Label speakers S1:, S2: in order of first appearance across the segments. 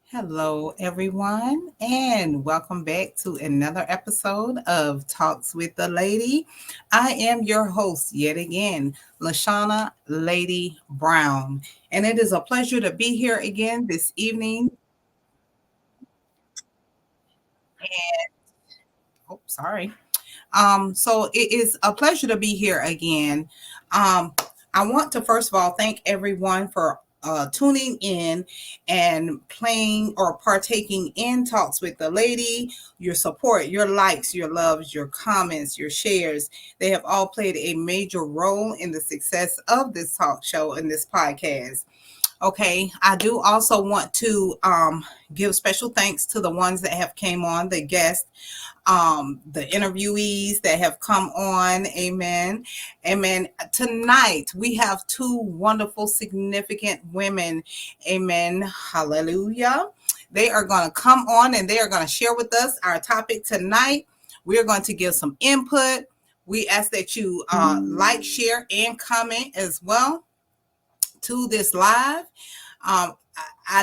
S1: Hello, everyone, and welcome back to another episode of Talks with the Lady. I am your host yet again, Lashana Lady Brown, and it is a pleasure to be here again this evening. Oh, sorry. So it is a pleasure to be here again. Um, I want to first of all thank everyone for tuning in and playing or partaking in Talks with the Lady. Your support, your likes, your loves, your comments, your shares, they have all played a major role in the success of this talk show and this podcast. Okay, I do also want to give special thanks to the ones that have came on, the guests, the interviewees that have come on. Amen. Amen. Tonight we have two wonderful, significant women. Amen. Hallelujah. They are going to come on and they are going to share with us our topic tonight. We are going to give some input. We ask that you like, share, and comment as well to this live. I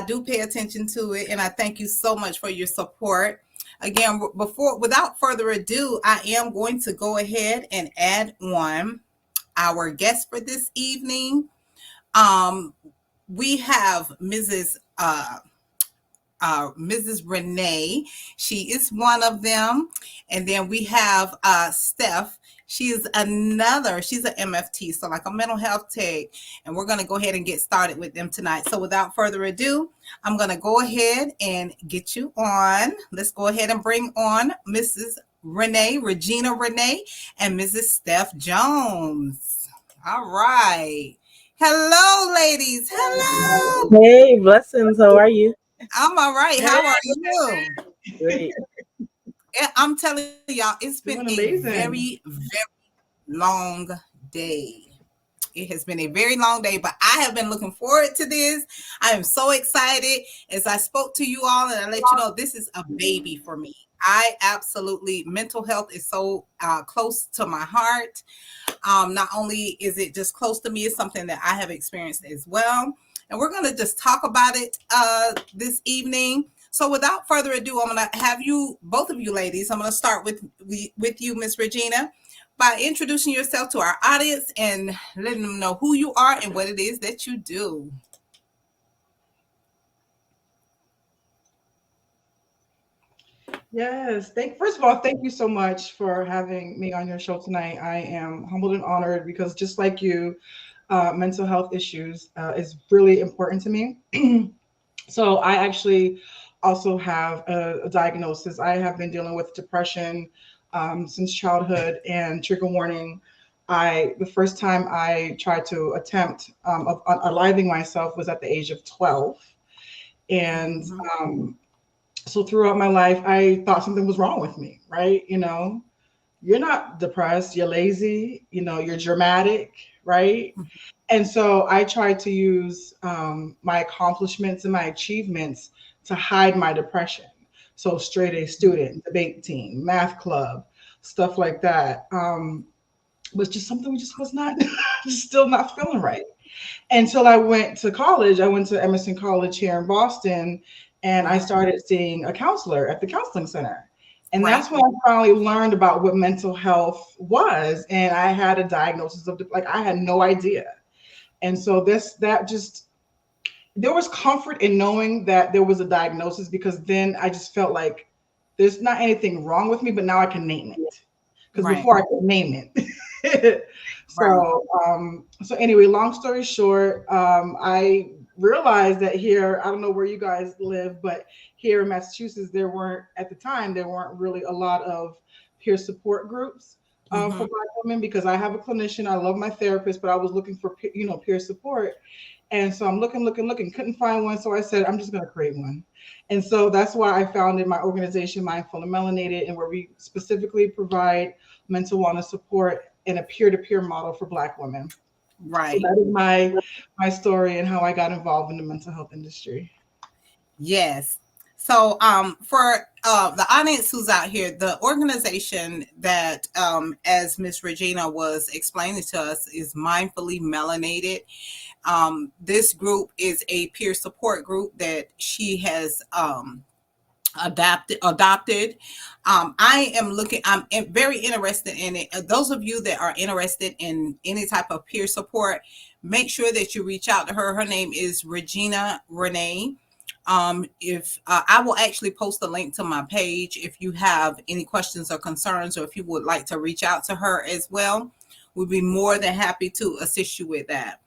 S1: do pay attention to it, and I thank you so much for your support. Again, without further ado, I am going to go ahead and add on our guest for this evening. We have Mrs. Renaye. She is one of them. And then we have Steph. She's an MFT, so like a mental health tech. And we're going to go ahead and get started with them tonight. So without further ado, I'm going to go ahead and get you on. Let's go ahead and bring on Mrs. Renaye, Regina Renaye, and Mrs. Steph Jones. All right. Hello, ladies. Hello.
S2: Hey, blessings. How are you?
S1: I'm all right. How are you?
S2: Great.
S1: I'm telling y'all, it's been a very, very long day. It has been a very long day, but I have been looking forward to this. I am so excited. As I spoke to you all, and I let you know, this is a baby for me. Mental health is so close to my heart. Not only is it just close to me, it's something that I have experienced as well. And we're going to just talk about it this evening. So without further ado, I'm going to have you, both of you ladies, I'm going to start with you, Miss Regina, by introducing yourself to our audience and letting them know who you are and what it is that you do.
S3: Yes. First of all, thank you so much for having me on your show tonight. I am humbled and honored because just like you, mental health issues is really important to me. So I actually also have a diagnosis. I have been dealing with depression since childhood, and trigger warning. The first time I tried to attempt aliving myself was at the age of 12, and
S1: Mhm.
S3: so throughout my life, I thought something was wrong with me. Right? You're not depressed. You're lazy. You're dramatic. Right? And so I tried to use my accomplishments and my achievements to hide my depression. So straight A student, debate team, math club, stuff like that. Was just something just was not, just still not feeling right. Until I went to college. I went to Emerson College here in Boston, and I
S1: Mhm.
S3: started seeing a counselor at the counseling center. And
S1: Right.
S3: that's when I finally learned about what mental health was. And I had a diagnosis of, like, I had no idea. And so that just, there was comfort in knowing that there was a diagnosis, because then I just felt like there's not anything wrong with me, but now I can name it. Because
S1: Right.
S3: before I could name it.
S1: Right.
S3: So anyway, long story short, I realized that here, I don't know where you guys live, but here in Massachusetts, at the time, there weren't really a lot of peer support groups for
S1: Mhm.
S3: Black women, because I have a clinician. I love my therapist, but I was looking for, peer support. And so I'm looking, couldn't find one. So I said, I'm just going to create one. And so that's why I founded my organization, Mindful and Melanated, and where we specifically provide mental wellness support in a peer-to-peer model for Black women. So
S1: Right.
S3: that is my story and how I got involved in the mental health industry.
S1: Yes. So, for the audience who's out here, the organization that, as Miss Regina was explaining to us, is Mindfully Melanated. This group is a peer support group that she has adopted. I'm very interested in it. Those of you that are interested in any type of peer support, make sure that you reach out to her. Her name is Regina Renaye. If I will actually post a link to my page if you have any questions or concerns, or if you would like to reach out to her as well, we'd be more than happy to assist you with that.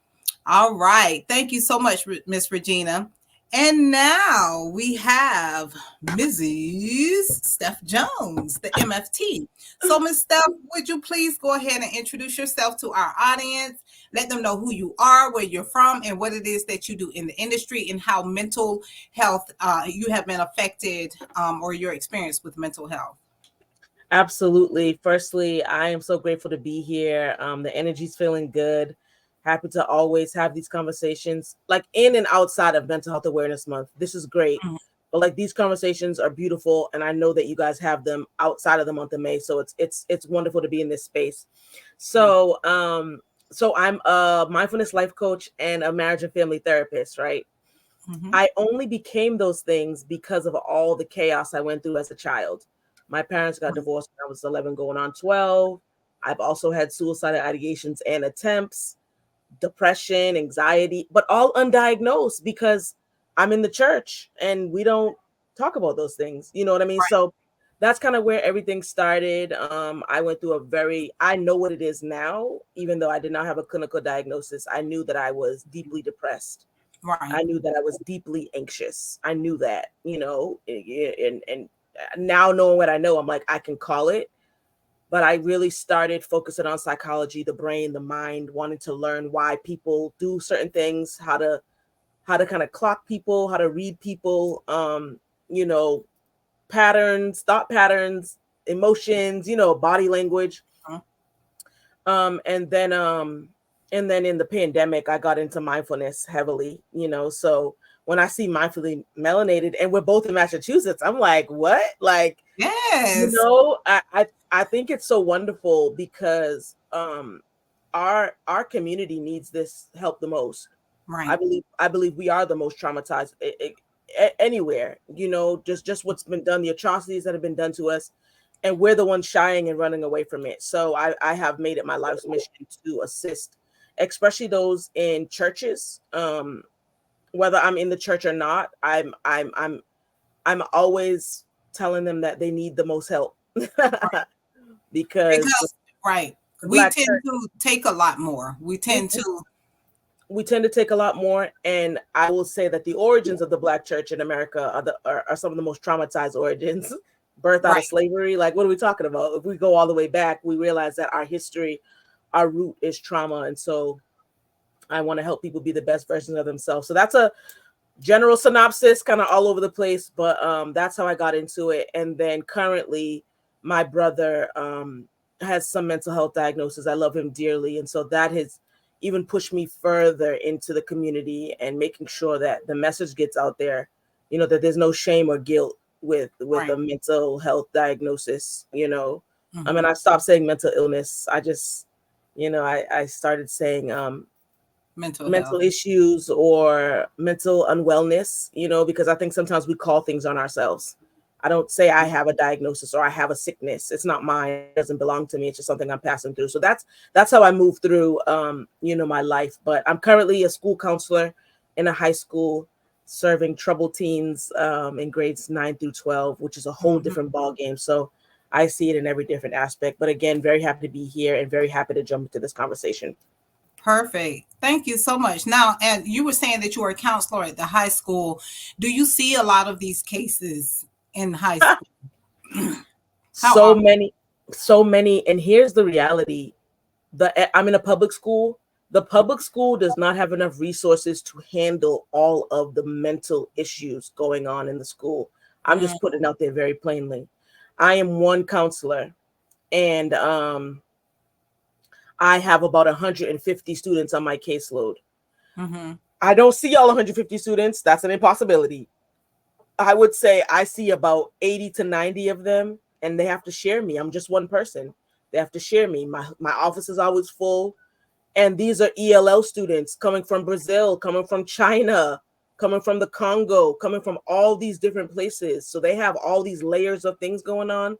S1: All right. Thank you so much, Miss Regina. And now we have Mrs. Steph Jones, the MFT. So, Miss Steph, would you please go ahead and introduce yourself to our audience? Let them know who you are, where you're from, and what it is that you do in the industry, and how mental health you have been affected, or your experience with mental health.
S2: Absolutely. Firstly, I am so grateful to be here. The energy's feeling good. Happy to always have these conversations, like in and outside of Mental Health Awareness Month. This is great.
S1: Mhm.
S2: But like these conversations are beautiful, and I know that you guys have them outside of the month of May. So it's wonderful to be in this space. So so I'm a mindfulness life coach and a marriage and family therapist, right?
S1: Mhm.
S2: I only became those things because of all the chaos I went through as a child. My parents got divorced when I was 11, going on 12. I've also had suicidal ideations and attempts, depression, anxiety, but all undiagnosed because I'm in the church and we don't talk about those things. You know what I mean? So that's kind of where everything started. I went through I know what it is now, even though I did not have a clinical diagnosis. I knew that I was deeply depressed.
S1: Right.
S2: I knew that I was deeply anxious. I knew that, and now knowing what I know, I'm like, I can call it. But I really started focusing on psychology, the brain, the mind, wanting to learn why people do certain things, how to kind of clock people, how to read people, you know, patterns, thought patterns, emotions, body language.
S1: Mhm.
S2: Um, and then um, and then in the pandemic, I got into mindfulness heavily, So when I see mindfully melanated and we're both in Massachusetts, I'm like, what? Like,
S1: Yes.
S2: I think it's so wonderful because our community needs this help the most. I
S1: Right.
S2: believe I believe we are the most traumatized. anywhere, just what's been done, the atrocities that have been done to us, and we're the ones shying and running away from it. So I have made it my life's mission to assist, especially those in churches. Whether I'm in the church or not, I'm always telling them that they need the most help because
S1: Because right,
S2: the
S1: we
S2: black
S1: tend
S2: church,
S1: to take a lot more. We
S2: we,
S1: tend to
S2: we tend to take a lot more. And I will say that the origins of the black church in America are some of the most traumatized origins. Birth out of
S1: right,
S2: slavery. Like, what are we talking about? If we go all the way back, we realize that our history, our root is trauma. And so I want to help people be the best versions of themselves. So that's a general synopsis, kind of all over the place, but that's how I got into it. And then currently my brother has some mental health diagnosis. I love him dearly, and so that has even pushed me further into the community and making sure that the message gets out there, that there's no shame or guilt with
S1: right.
S2: a mental health diagnosis. I mean,
S1: Hmm.
S2: I stopped saying mental illness. I just, I started saying
S1: Mental
S2: mental
S1: health.
S2: issues or mental unwellness, because I think sometimes we call things on ourselves. I don't say I have a diagnosis or I have a sickness. It's not mine. It doesn't belong to me. It's just something I'm passing through. So that's how I move through my life. But I'm currently a school counselor in a high school serving troubled teens in grades 9 through 12, which is a whole
S1: Hmm.
S2: different ball game. So I see it in every different aspect. But again, very happy to be here and very happy to jump into this conversation.
S1: Perfect. Thank you so much. Now, and you were saying that you were a counselor at the high school. Do you see a lot of these cases in high school? How
S2: so
S1: often?
S2: many so many, and here's the reality. I'm in a public school. The public school does not have enough resources to handle all of the mental issues going on in the school. I'm
S1: Mm-hmm.
S2: just putting it out there very plainly. I am one counselor, and I have about 150 students on my caseload. I don't see all 150 students. That's an impossibility. I would say I see about 80 to 90 of them, and they have to share me. I'm just one person. They have to share me. My office is always full. And these are ELL students coming from Brazil, coming from China, coming from the Congo, coming from all these different places. So they have all these layers of things going on.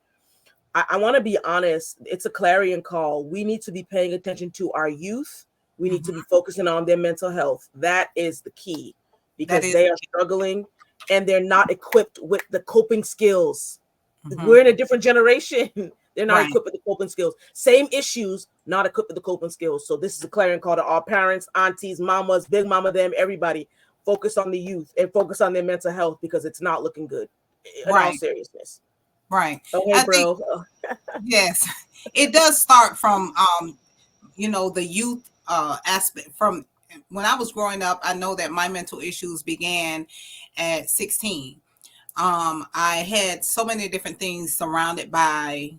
S2: I want to be honest, it's a clarion call. We need to be paying attention to our youth. We need to be
S1: Hmm.
S2: focusing on their mental health. That is the key,
S1: That
S2: because
S1: is.
S2: they are struggling and they're not equipped with the coping skills.
S1: Hmm.
S2: We're in a different generation. They're not
S1: Right.
S2: equipped with the coping skills. Same issues, not equipped with the coping skills. So this is a clarion call to all parents, aunties, mamas, big mama, them, everybody. Focus on the youth and focus on their mental health, because it's not looking good. In all
S1: Right.
S2: seriousness.
S1: Right.
S2: Okay,
S1: I think
S2: bro.
S1: yes, it does start from the youth aspect. From when I was growing up, I know that my mental issues began at 16. I had so many different things surrounded by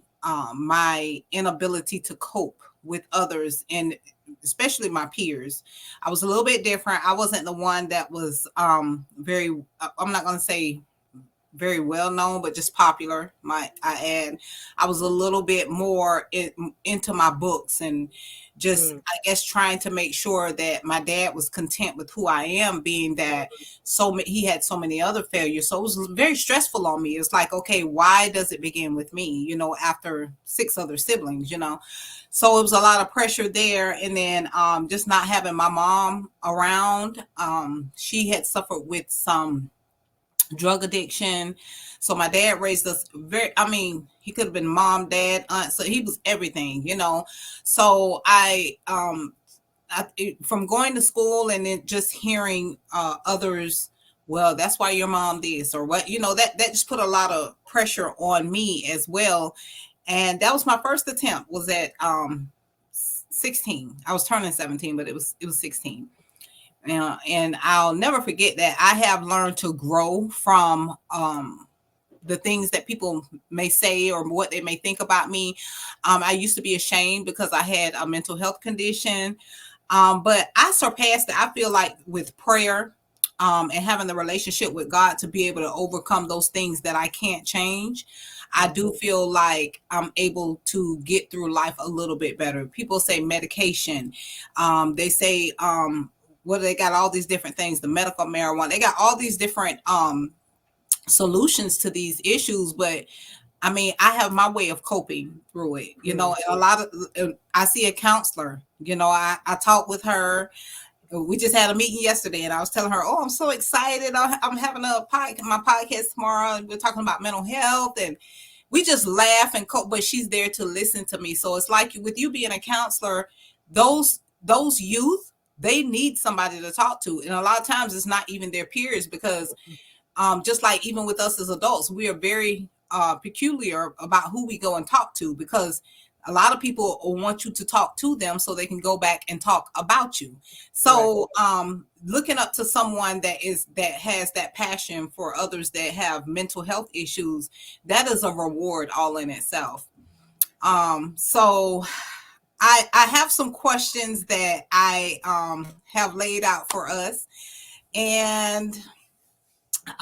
S1: my inability to cope with others, and especially my peers. I was a little bit different. I wasn't the one that was very I'm not going to say very well known, but just popular. I was a little bit more into my books, and just
S2: Mm,
S1: I guess trying to make sure that my dad was content with who I am, being that he had so many other failures. So it was very stressful on me. It's like, okay, why does it begin with me? After six other siblings. So it was a lot of pressure there, and then just not having my mom around. She had suffered with some drug addiction. So my dad raised us he could have been mom, dad, aunt, so he was everything. So from going to school and then just hearing others, well, that's why your mom this or what, that just put a lot of pressure on me as well. And that was my first attempt, was at 16. I was turning 17, but it was 16. And I'll never forget that. I have learned to grow from the things that people may say or what they may think about me. I used to be ashamed because I had a mental health condition, but I surpassed it. I feel like with prayer and having the relationship with God to be able to overcome those things that I can't change. I do
S2: mhm,
S1: feel like I'm able to get through life a little bit better. People say medication. They say what they got all these different things, the medical marijuana, they got all these different solutions to these issues. But I mean, I have my way of coping through it. You know, a lot of I see a counselor. You know, I talk with her. We just had a meeting yesterday, and I was telling her, "Oh, I'm so excited! I'm having my podcast tomorrow, and we're talking about mental health." And we just laugh and cope. But she's there to listen to me. So it's like with you being a counselor, those youth, they need somebody to talk to, and a lot of times it's not even their peers, because just like even with us as adults, we are very peculiar about who we go and talk to, because a lot of people want you to talk to them so they can go back and talk about you. So looking up to someone that has that passion for others that have mental health issues, that is a reward all in itself. So I have some questions that I have laid out for us, and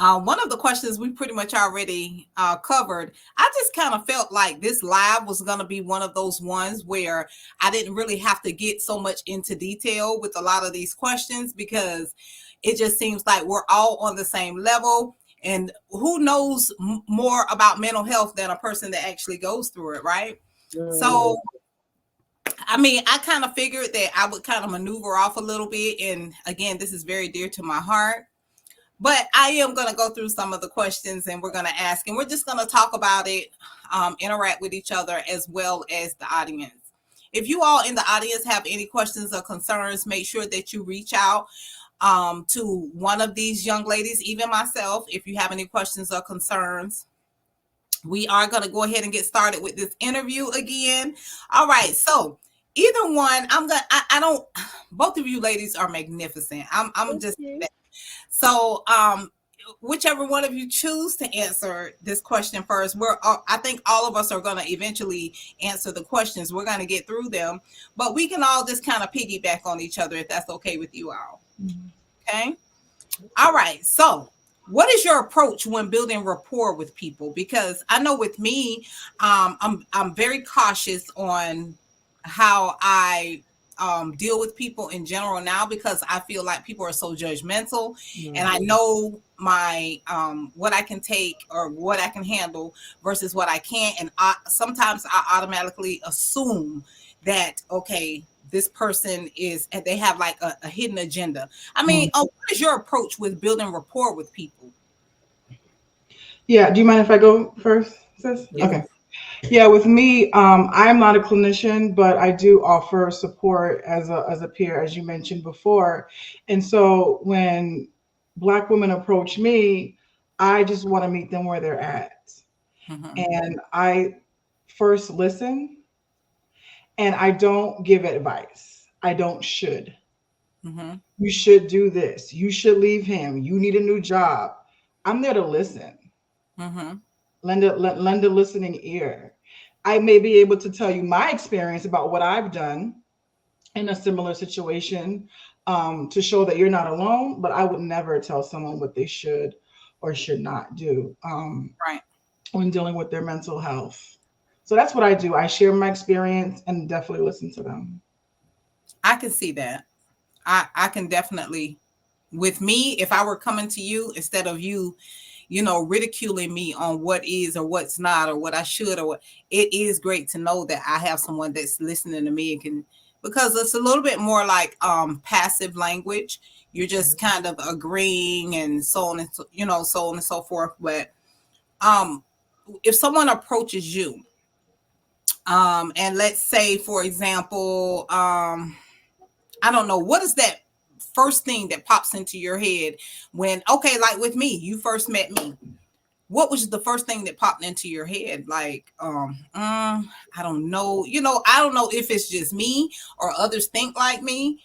S1: one of the questions we pretty much already covered. I just kind of felt like this live was going to be one of those ones where I didn't really have to get so much into detail with a lot of these questions, because it just seems like we're all on the same level. And who knows more about mental health than a person that actually goes through it, right? So, I mean, I kind of figured that I would kind of maneuver off a little bit. And again, this is very dear to my heart. But I am going to go through some of the questions, and we're going to ask, and we're just going to talk about it, interact with each other as well as the audience. If you all in the audience have any questions or concerns, make sure that you reach out to one of these young ladies, even myself, if you have any questions or concerns. We are going to go ahead and get started with this interview again. All right. So either one, I don't, both of you ladies are magnificent. I'm just, so, whichever one of you choose to answer this question first, I think all of us are going to eventually answer the questions. We're going to get through them, but we can all just kind of piggyback on each other if that's okay with you all. Okay. All right. So, what is your approach when building rapport with people? Because I know with me, I'm very cautious on how I deal with people in general now, because I feel like people are so judgmental, and I know my what I can take or what I can handle versus what I can't. And sometimes I automatically assume that, okay, this person they have like a hidden agenda. I mean, what is your approach with building rapport with people?
S3: Yeah, do you mind if I go first, sis?
S1: Yes.
S3: Okay. Yeah, with me, I'm not a clinician, but I do offer support as a peer, as you mentioned before. And so when Black women approach me, I just want to meet them where they're at. And I first listen, and I don't give advice. I don't should. You should do this. You should leave him. You need a new job. I'm there to listen. Lend a listening ear. I may be able to tell you my experience about what I've done in a similar situation, to show that you're not alone, but I would never tell someone what they should or should not do
S1: Right.
S3: when dealing with their mental health. So that's what I do. I share my experience and definitely listen to them.
S1: I can see that. I can definitely, with me, if I were coming to you instead of you, ridiculing me on what is or what's not, or what I should, or what, it is great to know that I have someone that's listening to me and can, because it's a little bit more like passive language. You're just kind of agreeing and so on and so on and so forth. But if someone approaches you, and let's say, for example, I don't know, what is that first thing that pops into your head when, okay, like with me, you first met me. What was the first thing that popped into your head? Like, I don't know. I don't know if it's just me or others think like me.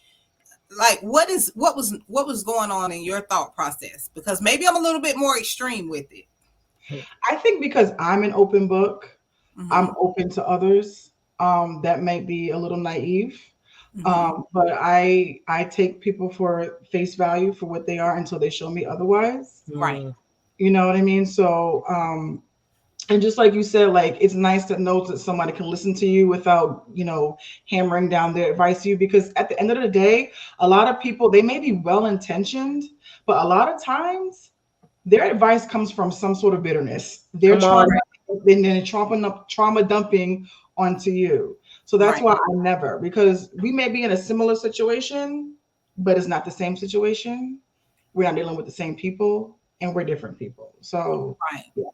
S1: Like, what was going on in your thought process? Because maybe I'm a little bit more extreme with it.
S3: I think because I'm an open book, I'm open to others that may be a little naive. But I take people for face value for what they are until they show me otherwise.
S1: Right.
S3: You know what I mean? So And just like you said, like it's nice to know that somebody can listen to you without, hammering down their advice to you. Because at the end of the day, a lot of people, they may be well intentioned, but a lot of times their advice comes from some sort of bitterness. They're
S2: Come
S3: trauma,
S2: on.
S3: and then trauma dumping onto you. So that's
S1: Right.
S3: why I never, because we may be in a similar situation, but it's not the same situation. We're not dealing with the same people, and we're different people. So
S1: Right.
S3: yeah.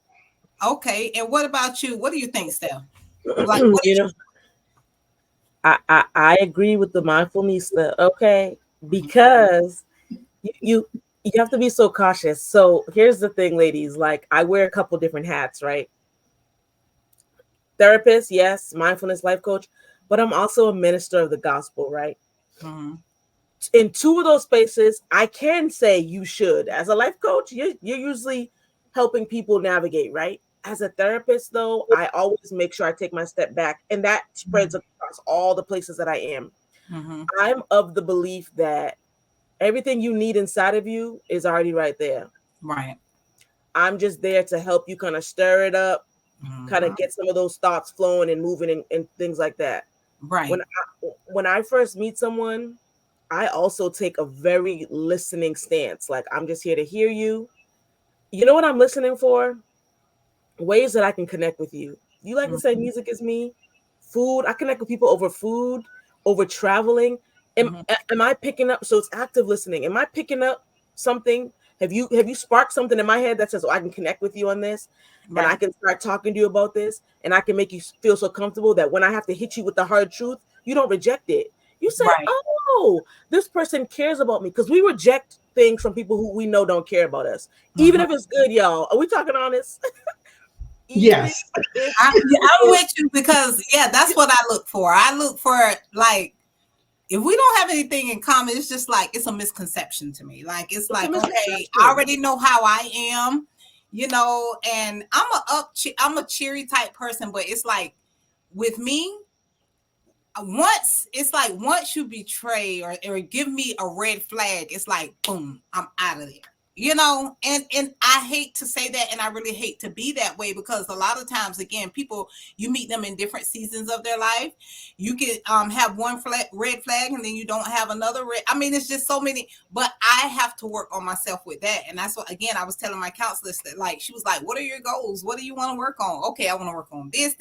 S1: Okay. And what about you? What do you think, Steph? Like, what
S2: You
S1: is
S2: know, I agree with the mindfulness. Okay, because you you have to be so cautious. So here's the thing, ladies. Like I wear a couple different hats, right? Therapist, yes, mindfulness life coach, but I'm also a minister of the gospel, right?
S1: mm-hmm.
S2: In two of those spaces, I can say you should. As a life coach, you're usually helping people navigate, right? As a therapist, though, I always make sure I take my step back, and that spreads across all the places that I am.
S1: Mm-hmm.
S2: I'm of the belief that everything you need inside of you is already right there.
S1: Right.
S2: I'm just there to help you kind of stir it up, kind
S1: Mm-hmm.
S2: of get some of those thoughts flowing and moving and things like that.
S1: Right.
S2: When I first meet someone, I also take a very listening stance. Like I'm just here to hear you. You know what I'm listening for? Ways that I can connect with you. You like the same
S1: Mm-hmm.
S2: music as me? Food. I connect with people over food, over traveling.
S1: Mm-hmm.
S2: Am I picking up? So it's active listening. Am I picking up something? Have you sparked something in my head that says, "Oh, I can connect with you on this, and I
S1: Right.
S2: can start talking to you about this, and I can make you feel so comfortable that when I have to hit you with the hard truth, you don't reject it. You say,
S1: Right.
S2: "Oh, this person cares about me," because we reject things from people who we know don't care about us, even
S1: Mm-hmm.
S2: if it's good, y'all. Are we talking honest? Even
S3: Yes.
S2: if
S1: Yeah, I'm
S2: it
S1: with you because yeah, that's what I look for. I look for like if we don't have anything in common, it's just like it's a misconception to me. Like it's
S2: it's a
S1: like okay, I
S2: misconception.
S1: already know how I am, and I'm a cheery type person, but it's like with me, once you betray or give me a red flag, it's like boom, I'm out of there. And I hate to say that, and I really hate to be that way because a lot of times, again, people you meet them in different seasons of their life. You can have one red flag, and then you don't have another red. I mean, it's just so many. But I have to work on myself with that, and that's what again I was telling my counselor that like she was like, "What are your goals? What do you want to work on?" Okay, I want to work on this.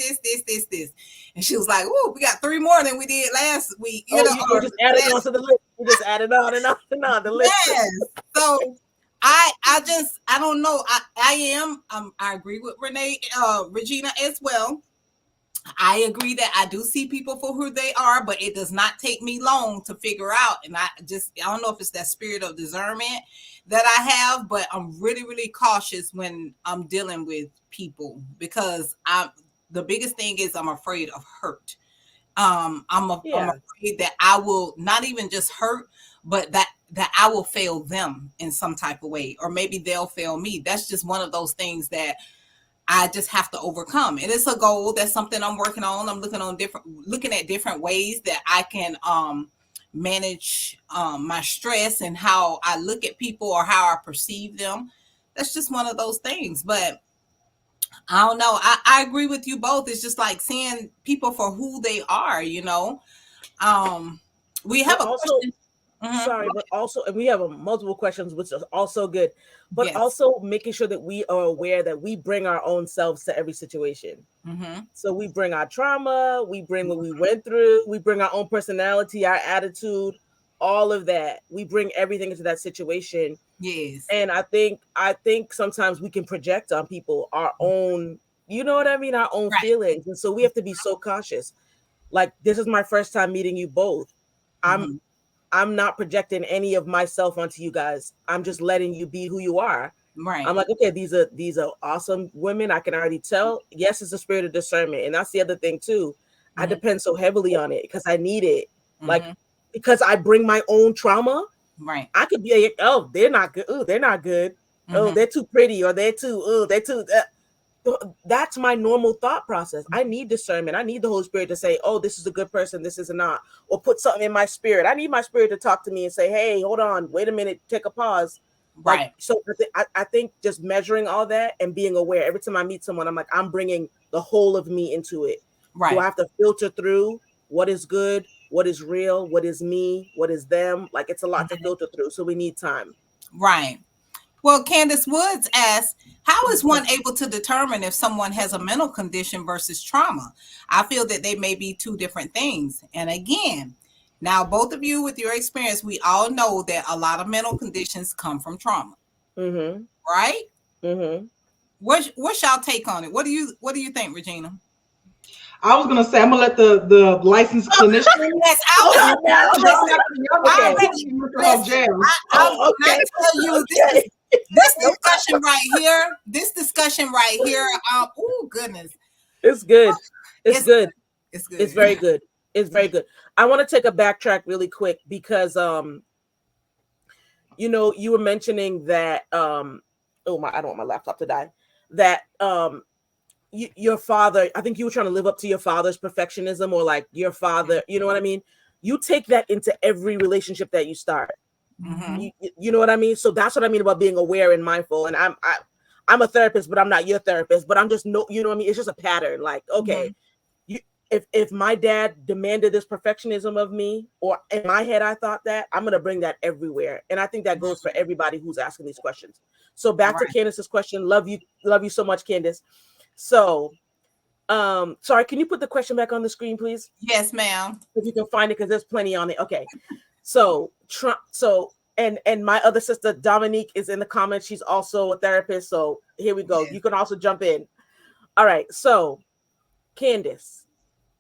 S1: And she was like, "Oh, we got three more than we did last week,
S2: Oh, you
S1: or
S2: just added on
S1: last
S2: to the list. You just added on and on and on the list.
S1: yes." So I don't know. I agree with Regina as well. I agree that I do see people for who they are, but it does not take me long to figure out. And I don't know if it's that spirit of discernment that I have, but I'm really, really cautious when I'm dealing with people because the biggest thing is I'm afraid of hurt. I'm
S2: Yeah.
S1: afraid that I will not even just hurt, but that I will fail them in some type of way, or maybe they'll fail me. That's just one of those things that I just have to overcome. And it's a goal. That's something I'm working on. I'm looking at different ways that I can manage my stress and how I look at people or how I perceive them. That's just one of those things. But I don't know. I agree with you both. It's just like seeing people for who they are. Um, we have
S2: But
S1: a
S2: also,
S1: question. Mhm.
S2: sorry, but also, and we have multiple questions, which is also good. But
S1: Yes.
S2: also making sure that we are aware that we bring our own selves to every situation.
S1: Mm-hmm.
S2: So we bring our trauma, we bring what we went through, we bring our own personality, our attitude, all of that. We bring everything into that situation.
S1: Yes.
S2: And I think sometimes we can project on people our own, you know what I mean, our own
S1: Right.
S2: feelings. And so we have to be so cautious. Like this is my first time meeting you both. I'm
S1: Mm-hmm.
S2: I'm not projecting any of myself onto you guys. I'm just letting you be who you are.
S1: Right.
S2: I'm like, okay, these are awesome women. I can already tell. Yes, it's a spirit of discernment. And that's the other thing too. I
S1: Mm-hmm.
S2: depend so heavily on it because I need it. Like
S1: Mm-hmm.
S2: because I bring my own trauma,
S1: Right.
S2: I could be oh, they're not good. Oh, they're not good. Oh,
S1: Mm-hmm.
S2: they're too pretty or they're too that's my normal thought process. I need discernment. I need the Holy Spirit to say, oh, this is a good person, this is not, or put something in my spirit. I need my spirit to talk to me and say, hey, hold on, wait a minute, take a pause. Like,
S1: Right.
S2: so I think just measuring all that and being aware every time I meet someone, I'm like, I'm bringing the whole of me into it. Do I
S1: Right.
S2: have to filter through what is good, what is real, what is me, what is them? Like, it's a lot to filter through. So we need time.
S1: Right. Well, Candace Woods asks, how is one able to determine if someone has a mental condition versus trauma? I feel that they may be two different things. And again, now both of you with your experience, we all know that a lot of mental conditions come from trauma,
S2: Mm-hmm.
S1: right?
S2: Mm-hmm.
S1: What's y'all take on it? What do you think, Regina?
S3: I was gonna say I'm gonna let the licensed clinician.
S1: Yes, I
S2: Hold
S1: was.
S2: on now.
S1: Listen, I
S2: Okay.
S1: already listen.
S2: Oh,
S1: When I
S2: okay.
S1: tell you
S2: Okay.
S1: this discussion right here, oh goodness,
S2: It's good. It's
S1: it's
S2: good.
S1: it's
S2: It's
S1: good.
S2: very good. It's very good. I want to take a backtrack really quick because you were mentioning that oh my, I don't want my laptop to die. That your father, I think you were trying to live up to your father's perfectionism, or like your father, you know what I mean? You take that into every relationship that you start.
S1: Mm-hmm.
S2: You know what I mean? So that's what I mean about being aware and mindful. And I'm a therapist, but I'm not your therapist, but I'm just, no, you know what I mean? It's just a pattern. Like, okay, you, if my dad demanded this perfectionism of me, or in my head I thought that, I'm gonna bring that everywhere. And I think that goes for everybody who's asking these questions. So back to
S1: Right.
S2: Candace's question. Love you so much, Candace. So sorry, can you put the question back on the screen, please?
S1: Yes, ma'am.
S2: If you can find it, because there's plenty on it. Okay. So and my other sister Dominique is in the comments. She's also a therapist. So here we go.
S1: Yes.
S2: You can also jump in. All right. So Candace,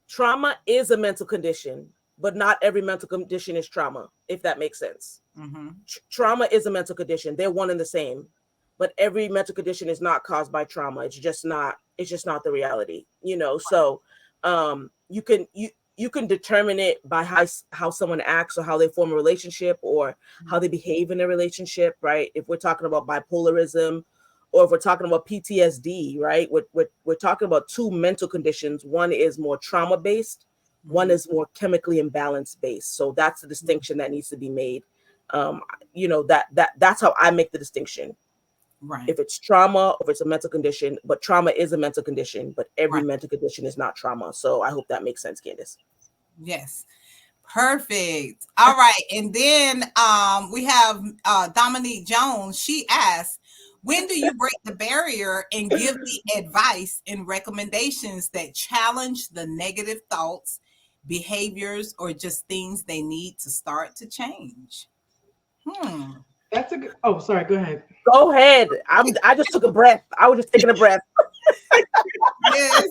S2: trauma is a mental condition, but not every mental condition is trauma, if that makes sense.
S1: Mm-hmm.
S2: Trauma is a mental condition. They're one and the same. But every mental condition is not caused by trauma. It's just not the reality, So you can determine it by how someone acts, or how they form a relationship, or how they behave in a relationship, right? If we're talking about bipolarism, or if we're talking about PTSD, right? We're talking about two mental conditions. One is more trauma based, one is more chemically imbalanced based. So that's the distinction that needs to be made. That's how I make the distinction.
S1: Right.
S2: If it's trauma, or if it's a mental condition, but trauma is a mental condition, but every
S1: Right.
S2: mental condition is not trauma. So I hope that makes sense, Candace.
S1: Yes. Perfect. All right. And then we have Dominique Jones. She asks, when do you break the barrier and give the advice and recommendations that challenge the negative thoughts, behaviors, or just things they need to start to change? Hmm.
S3: That's a good. Oh, sorry. Go ahead.
S2: Go ahead. I just took a breath. I was just taking a breath.
S1: Yes.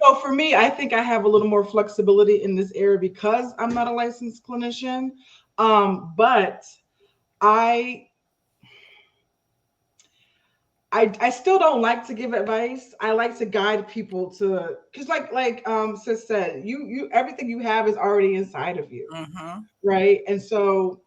S3: So for me, I think I have a little more flexibility in this area because I'm not a licensed clinician. But I I still don't like to give advice. I like to guide people to, because like sis said, you everything you have is already inside of you,
S1: Mm-hmm.
S3: right? And so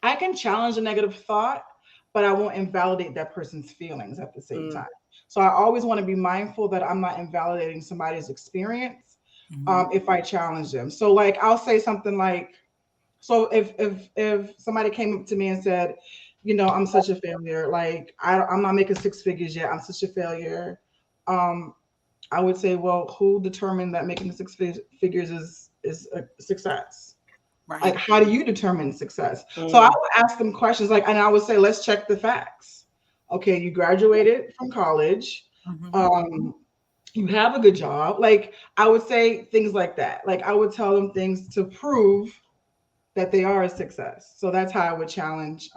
S3: I can challenge a negative thought, but I won't invalidate that person's feelings at the same
S2: Mm,
S3: time. So I always want to be mindful that I'm not invalidating somebody's experience
S1: Mm-hmm.
S3: if I challenge them. So like I'll say something like, so if somebody came up to me and said, I'm such a failure, like I'm not making six figures yet, I'm such a failure. Um, I would say, well, who determined that making the figures is a success? Like,
S1: Right.
S3: how do you determine success? So I
S2: mm,
S3: would ask them questions like, and I would say, let's check the facts. Okay, you graduated from college.
S1: Mm-hmm.
S3: Um, you have a good job. Like, I would say things like that. Like, I would tell them things to prove that they are a success. So that's how I would challenge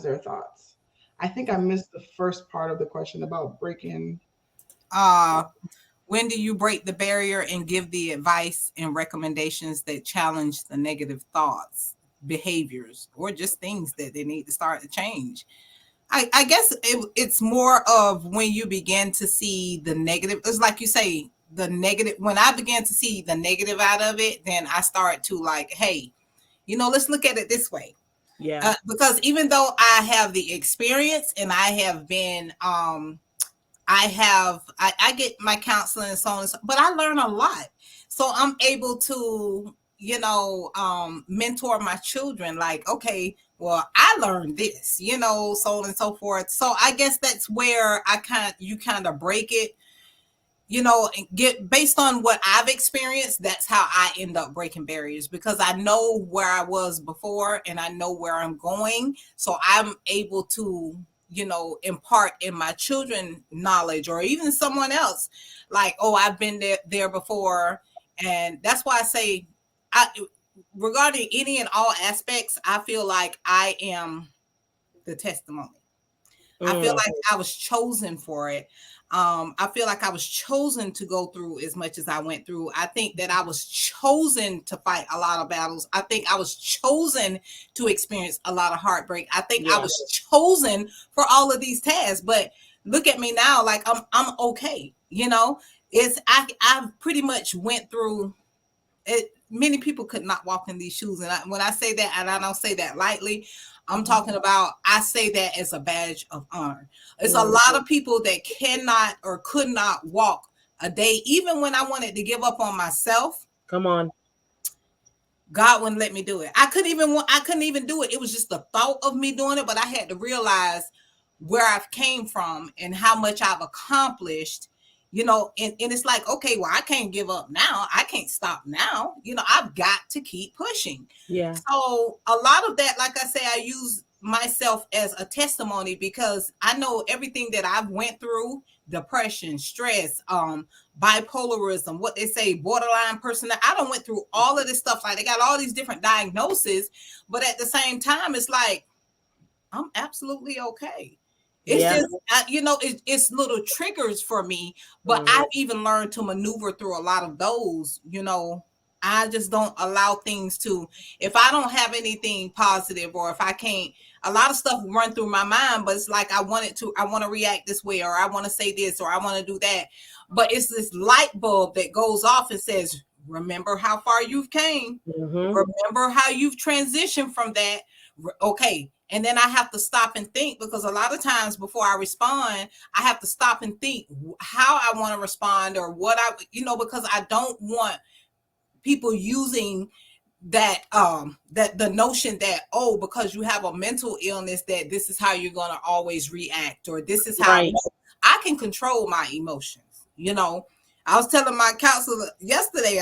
S3: their thoughts. I think I missed the first part of the question about breaking.
S1: Uh, when do you break the barrier and give the advice and recommendations that challenge the negative thoughts, behaviors, or just things that they need to start to change? I guess it's more of when you begin to see the negative. It's like you say, the negative. When I began to see the negative out of it, then I start to like, hey, let's look at it this way.
S2: yeah.
S1: Because even though I have the experience and I have been I get my counseling and so on and so, but I learn a lot. So I'm able to mentor my children, like, okay, well, I learned this, so on and so forth. So I guess that's where you kind of break it, and get based on what I've experienced. That's how I end up breaking barriers, because I know where I was before and I know where I'm going. So I'm able to, impart in my children knowledge, or even someone else, like, oh, I've been there before. And that's why I say, I regarding any and all aspects, I feel like I am the testimony. I feel
S2: Mm.
S1: like I was chosen for it. I feel like I was chosen to go through as much as I went through. I think that I was chosen to fight a lot of battles. I think I was chosen to experience a lot of heartbreak. I think I
S2: Yeah.
S1: was chosen for all of these tasks. But look at me now, like I'm okay. I've pretty much went through it. Many people could not walk in these shoes, and when I say that, and I don't say that lightly, I'm talking about, I say that as a badge of honor. It's a
S2: Mm.
S1: lot of people that cannot or could not walk a day. Even when I wanted to give up on myself,
S2: Come on.
S1: God wouldn't let me do it. I couldn't even do it. It was just the thought of me doing it, but I had to realize where I've came from and how much I've accomplished, and it's like, okay, well, I can't give up now. I can't stop now. I've got to keep pushing.
S2: Yeah.
S1: So a lot of that, like I say, I use myself as a testimony, because I know everything that I've went through: depression, stress, bipolarism, what they say, borderline personality. I don't went through all of this stuff. Like, they got all these different diagnoses, but at the same time, it's like, I'm absolutely okay. It's
S2: Yeah.
S1: just, it's little triggers for me, but
S2: Mm.
S1: I've even learned to maneuver through a lot of those. I just don't allow things to, if I don't have anything positive, or if I can't, a lot of stuff run through my mind, but it's like, I want to react this way, or I want to say this, or I want to do that. But it's this light bulb that goes off and says, remember how far you've came.
S2: Mm-hmm.
S1: Remember how you've transitioned from that. Okay. And then I have to stop and think, because a lot of times before I respond, I have to stop and think how I want to respond, or what because I don't want people using that the notion that, oh, because you have a mental illness, that this is how you're going to always react, or this is how.
S2: Right.
S1: I can control my emotions. I was telling my counselor yesterday,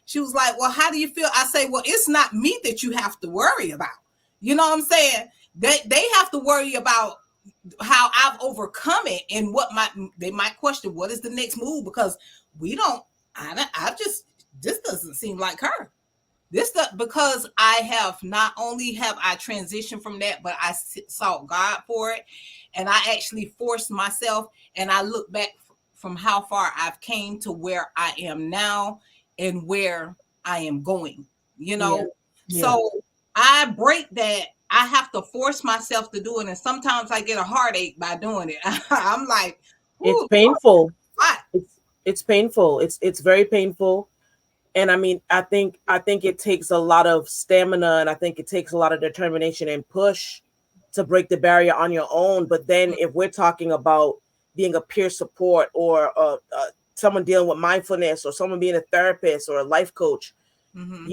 S1: she was like, well, how do you feel? I say, well, it's not me that you have to worry about. You know what I'm saying? They have to worry about how I've overcome it, and they might question, what is the next move, because we don't. I just, this doesn't seem like her. This stuff, because I have, not only have I transitioned from that, but I sought God for it, and I actually forced myself, and I look back from how far I've came to where I am now and where I am going. You
S2: Yeah.
S1: know,
S2: Yeah.
S1: so I break that. I have to force myself to do it, and sometimes I get a heartache by doing it. I'm like,
S2: It's
S1: "Ooh,
S2: painful.
S1: what?"
S2: It's painful. It's very painful. And I mean, I think it takes a lot of stamina, and I think it takes a lot of determination and push to break the barrier on your own. But then if we're talking about being a peer support, or someone dealing with mindfulness, or someone being a therapist or a life coach,
S1: Mm-hmm,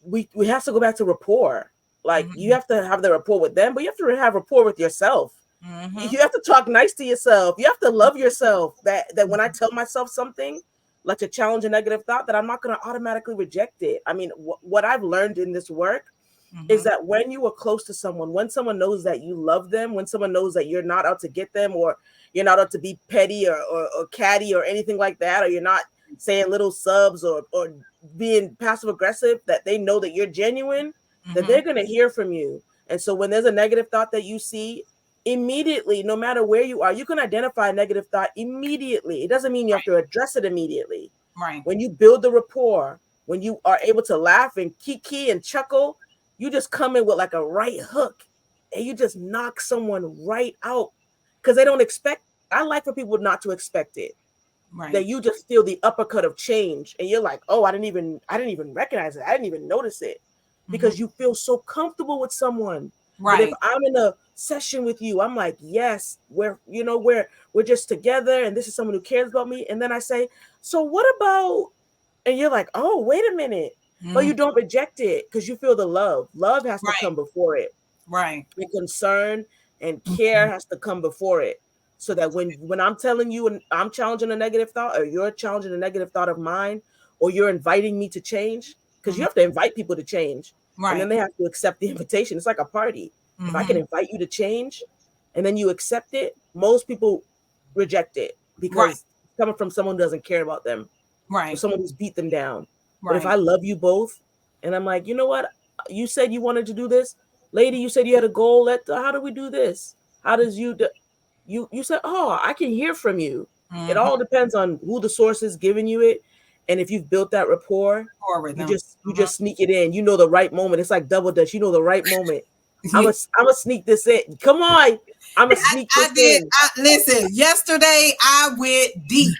S2: we have to go back to rapport. Like, you
S1: mm-hmm,
S2: have to have the rapport with them, but you have to have rapport with yourself.
S1: mm-hmm,
S2: You have to talk nice to yourself. You have to love yourself. That when I tell myself something, like to challenge a negative thought, that I'm not going to automatically reject it. I mean, what I've learned in this work is
S1: mm-hmm.
S2: that when you are close to someone, when someone knows that you love them, when someone knows that you're not out to get them, or you're not out to be petty, or catty, or anything like that, or you're not saying little subs, or being passive aggressive, that they know that you're genuine, that
S1: Mm-hmm.
S2: they're going to hear from you. And so when there's a negative thought that you see, immediately, no matter where you are, you can identify a negative thought immediately. It doesn't mean you have to address it immediately.
S1: Right.
S2: When you build the rapport, when you are able to laugh and kiki and chuckle, you just come in with like a right hook, and you just knock someone right out, because they don't expect it. I like for people not to expect it. That
S1: Right.
S2: you just feel the uppercut of change, and you're like, oh, I didn't even recognize it. I didn't even notice it,
S1: Mm-hmm.
S2: because you feel so comfortable with someone. But if
S1: Right.
S2: I'm in a session with you, I'm like, yes, we're just together, and this is someone who cares about me. And then I say, so what about, and you're like, oh, wait a minute. but
S1: Mm.
S2: you don't reject it because you feel the love. Love has to
S1: Right.
S2: come before it.
S1: Right.
S2: And concern and care
S1: Mhm.
S2: has to come before it. So that when I'm telling you and I'm challenging a negative thought, or you're challenging a negative thought of mine, or you're inviting me to change, because you
S1: Mhm.
S2: have to invite people to change, and then
S1: Right.
S2: they have to accept the invitation. It's like a party. If I can
S1: Mhm.
S2: invite you to change and then you accept it, most people reject it
S1: Right.
S2: because it's coming from someone who doesn't care about them, or
S1: Right.
S2: someone who's beat them down. But if
S1: Right.
S2: I love you both and I'm like, you know what? You said you wanted to do this. Lady, you said you had a goal. How do we do this? How does you said, oh, I can hear from you. It
S1: Mhm.
S2: all depends on who the source is giving you it. And if you've built that rapport,
S1: Or with
S2: you
S1: them.
S2: just you just sneak it in. You know the right moment. It's like double dutch. You know the right moment. I'm
S1: Mhm.
S2: a I'm a sneak this in. Come on. I'm a sneak
S1: I
S2: this
S1: did.
S2: in.
S1: Listen, yesterday I went deep.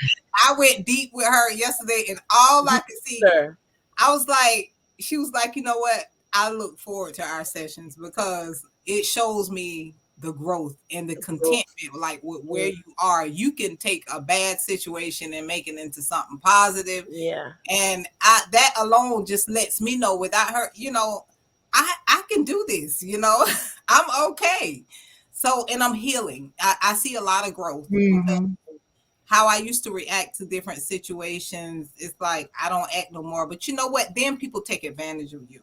S1: I went deep with her yesterday, and all I
S2: Deep,
S1: could see,
S2: sir.
S1: I was like, she was like, you know what? I look forward to our sessions because it shows me the growth and the
S2: Growth.
S1: contentment, like where
S2: Mm,
S1: you are. You can take a bad situation and make it into something positive,
S2: yeah.
S1: and that alone just lets me know without her, I can do this. I'm okay. So, and I'm healing. I see a lot of growth because
S3: Mhm.
S1: how I used to react to different situations, it's like I don't act no more. But you know what? Then people take advantage of you.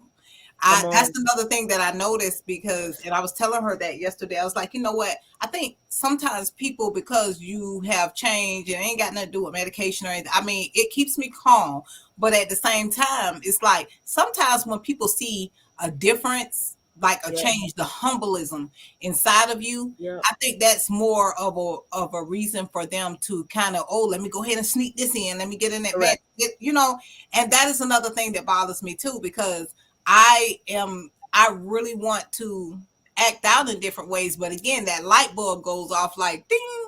S2: Come
S1: That's
S2: on.
S1: another thing that I noticed because, and I was telling her that yesterday. I was like, you know what? I think sometimes people, because you have changed and it ain't got nothing to do with medication or anything. I mean, it keeps me calm, but at the same time, it's like sometimes when people see a difference, like a
S2: Yeah.
S1: change, the humbleism inside of you,
S2: Yeah.
S1: I think that's more of a reason for them to kind of, oh, let me go ahead and sneak this in. Let me get in that bed.
S2: Correct.
S1: And that is another thing that bothers me too, because I really want to act out in different ways. But again, that light bulb goes off like ding.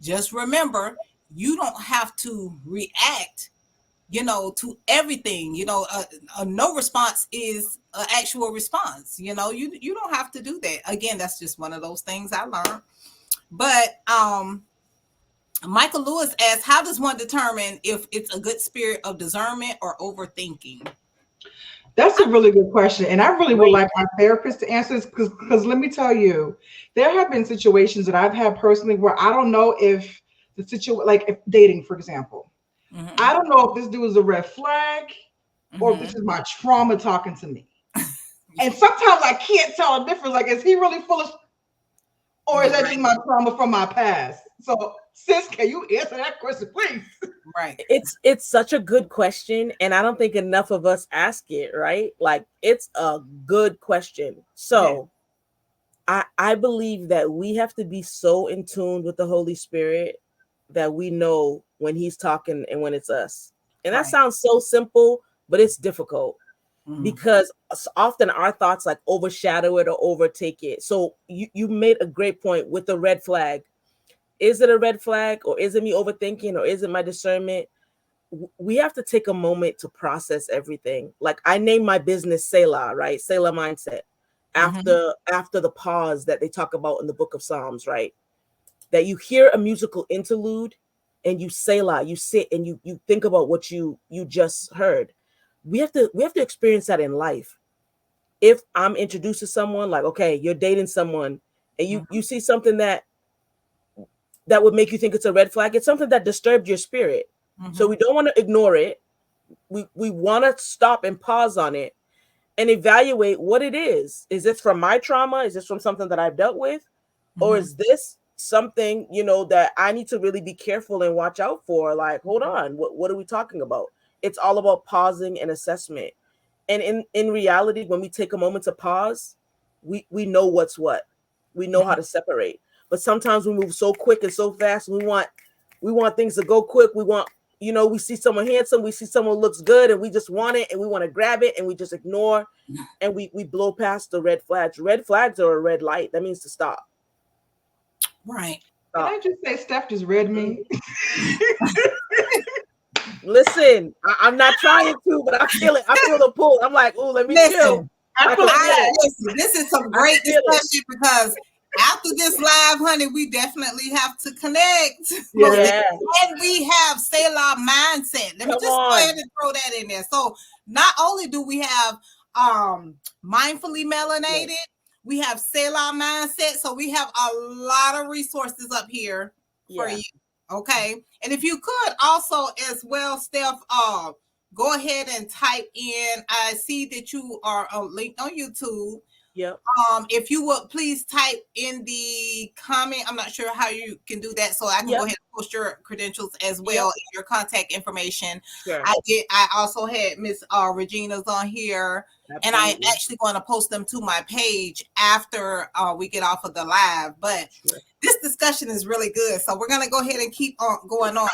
S1: Just remember, you don't have to react, to everything. A no response is an actual response. You don't have to do that. Again, that's just one of those things I learned. But Michael Lewis asks, how does one determine if it's a good spirit of discernment or overthinking?
S3: That's a really good question. And I really would
S2: Great.
S3: like my therapist to answer this because let me tell you, there have been situations that I've had personally where I don't know if the situation, like if dating, for example, I
S1: Mm-hmm.
S3: don't know if this dude is a red flag or if this
S1: Mm-hmm.
S3: is my trauma talking to me. And sometimes I can't tell a difference. Like, is he really full of, or is
S1: You're
S3: that just
S1: right.
S3: my trauma from my past? So, sis, can you answer that question, please?
S1: Right.
S2: It's such a good question, and I don't think enough of us ask it, right? Like, it's a good question.
S1: Yeah.
S2: So I believe that we have to be so in tune with the Holy Spirit that we know when he's talking and when it's us. And that
S1: Right.
S2: sounds so simple, but it's difficult
S1: Mm-hmm.
S2: because often our thoughts like overshadow it or overtake it. So you made a great point with the red flag. Is it a red flag, or is it me overthinking, or is it my discernment? We have to take a moment to process everything. Like, I named my business Selah, right? Selah mindset.
S1: Mm-hmm.
S2: After the pause that they talk about in the book of Psalms, right? That you hear a musical interlude and you Selah, you sit and you think about what you just heard. We have to experience that in life. If I'm introduced to someone, like, okay, you're dating someone and you see something that would make you think it's a red flag, it's something that disturbed your spirit. So
S1: Mm-hmm.
S2: we don't want to ignore it. We want to stop and pause on it and evaluate what it is. Is this from my trauma? Is this from something that I've dealt with? Or
S1: Mm-hmm.
S2: is this something, that I need to really be careful and watch out for? Like, hold on, what are we talking about? It's all about pausing and assessment. And in reality, when we take a moment to pause, we know what's what. We know how
S1: Mm-hmm.
S2: to separate. But sometimes we move so quick and so fast. We want things to go quick. We see someone handsome, we see someone looks good, and we just want it and we want to grab it, and we just ignore, and we blow past the red flags. Red flags are a red light. That means to stop.
S1: Right.
S3: Can
S2: Stop.
S3: I just say, Steph just read
S2: Mm.
S3: me?
S2: Listen, I'm not trying to, but I feel it. I feel the pull. I'm like, oh, let me chill.
S1: Listen,
S2: I
S3: I
S2: can
S3: feel
S2: feel it.
S1: listen, this is some
S2: I can
S1: great
S2: feel it.
S1: discussion because after this live, honey, we definitely have to connect.
S2: Yeah.
S1: And we have Selah Mindset. Let me
S2: Come
S1: just
S2: on.
S1: go ahead and throw that in there. So not only do we have Mindfully Melanated, we have Selah Mindset. So we have a lot of resources up here for you. Okay. And if you could also as well, Steph, go ahead and type in. I see that you are linked on YouTube.
S2: Yep.
S1: If you would please type in the comment. I'm not sure how you can do that, so I can go ahead and post your credentials as well, and your contact information.
S2: Sure.
S1: I also had Miss Regina's on here. Absolutely. And I'm actually going to post them to my page after we get off of the live. But this discussion is really good, so we're going to go ahead and keep on going on.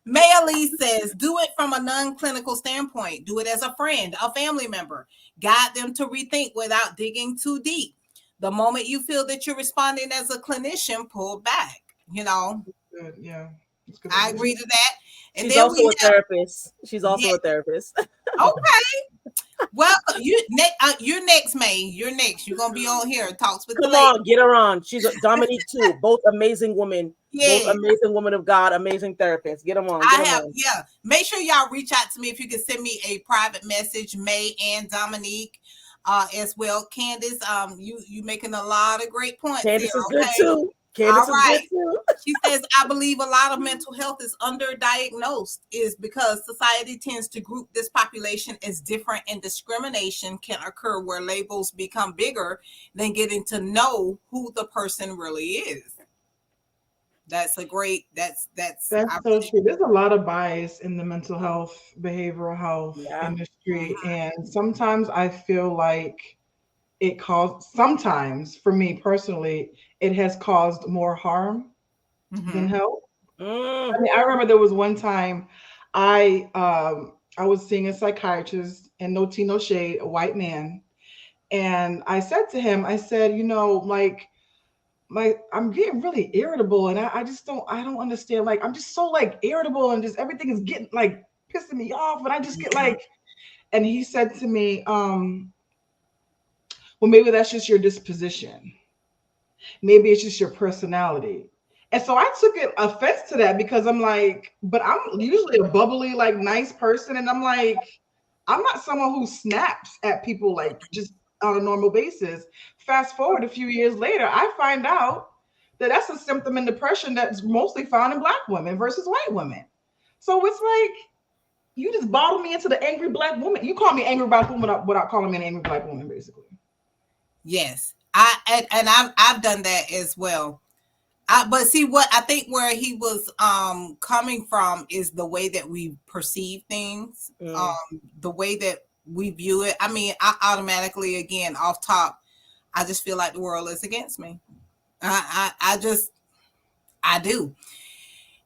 S1: May Elise says, do it from a non-clinical standpoint. Do it as a friend, a family member. Guide them to rethink without digging too deep. The moment you feel that you're responding as a clinician, pull back. You know.
S3: Good. Yeah.
S1: I agree to that. And
S2: she's
S1: then
S2: also a therapist. She's also a therapist.
S1: Okay. Well, you're next, May. You're next. You're gonna be on here. Talks with
S2: Come on, get her on. She's a Dominique too. Both amazing women.
S1: Yeah.
S2: Both amazing women of God. Amazing therapists. Get them on.
S1: Yeah. Make sure y'all reach out to me if you can send me a private message, May and Dominique, as well. Candace, you making a lot of great points.
S2: Candace is good too. Candace is good too.
S1: She says, I believe a lot of mental health is underdiagnosed is because society tends to group this population as different, and discrimination can occur where labels become bigger than getting to know who the person really is. That's so true.
S3: There's a lot of bias in the mental health, behavioral health industry. And sometimes I feel like sometimes for me personally, it has caused more harm than help. I mean, I remember there was one time I was seeing a psychiatrist, and no tea, no shade, a white man. And I said to him, I said, I'm getting really irritable, and I don't understand. Like, I'm just so like irritable, and just everything is getting like pissing me off, and I just get like. And he said to me, well, maybe that's just your disposition. Maybe it's just your personality. And so I took offense to that, because I'm like, but I'm usually a bubbly, like nice person, and I'm like, I'm not someone who snaps at people like just on a normal basis. Fast forward a few years later, I find out that that's a symptom in depression that's mostly found in Black women versus white women. So it's like, you just bottle me into the angry Black woman. You call me angry Black woman without calling me an angry Black woman, basically.
S1: Yes, I've done that as well. But see, what I think where he was coming from is the way that we perceive things, the way that we view it. I mean, I automatically, again, off top, I just feel like the world is against me. I do.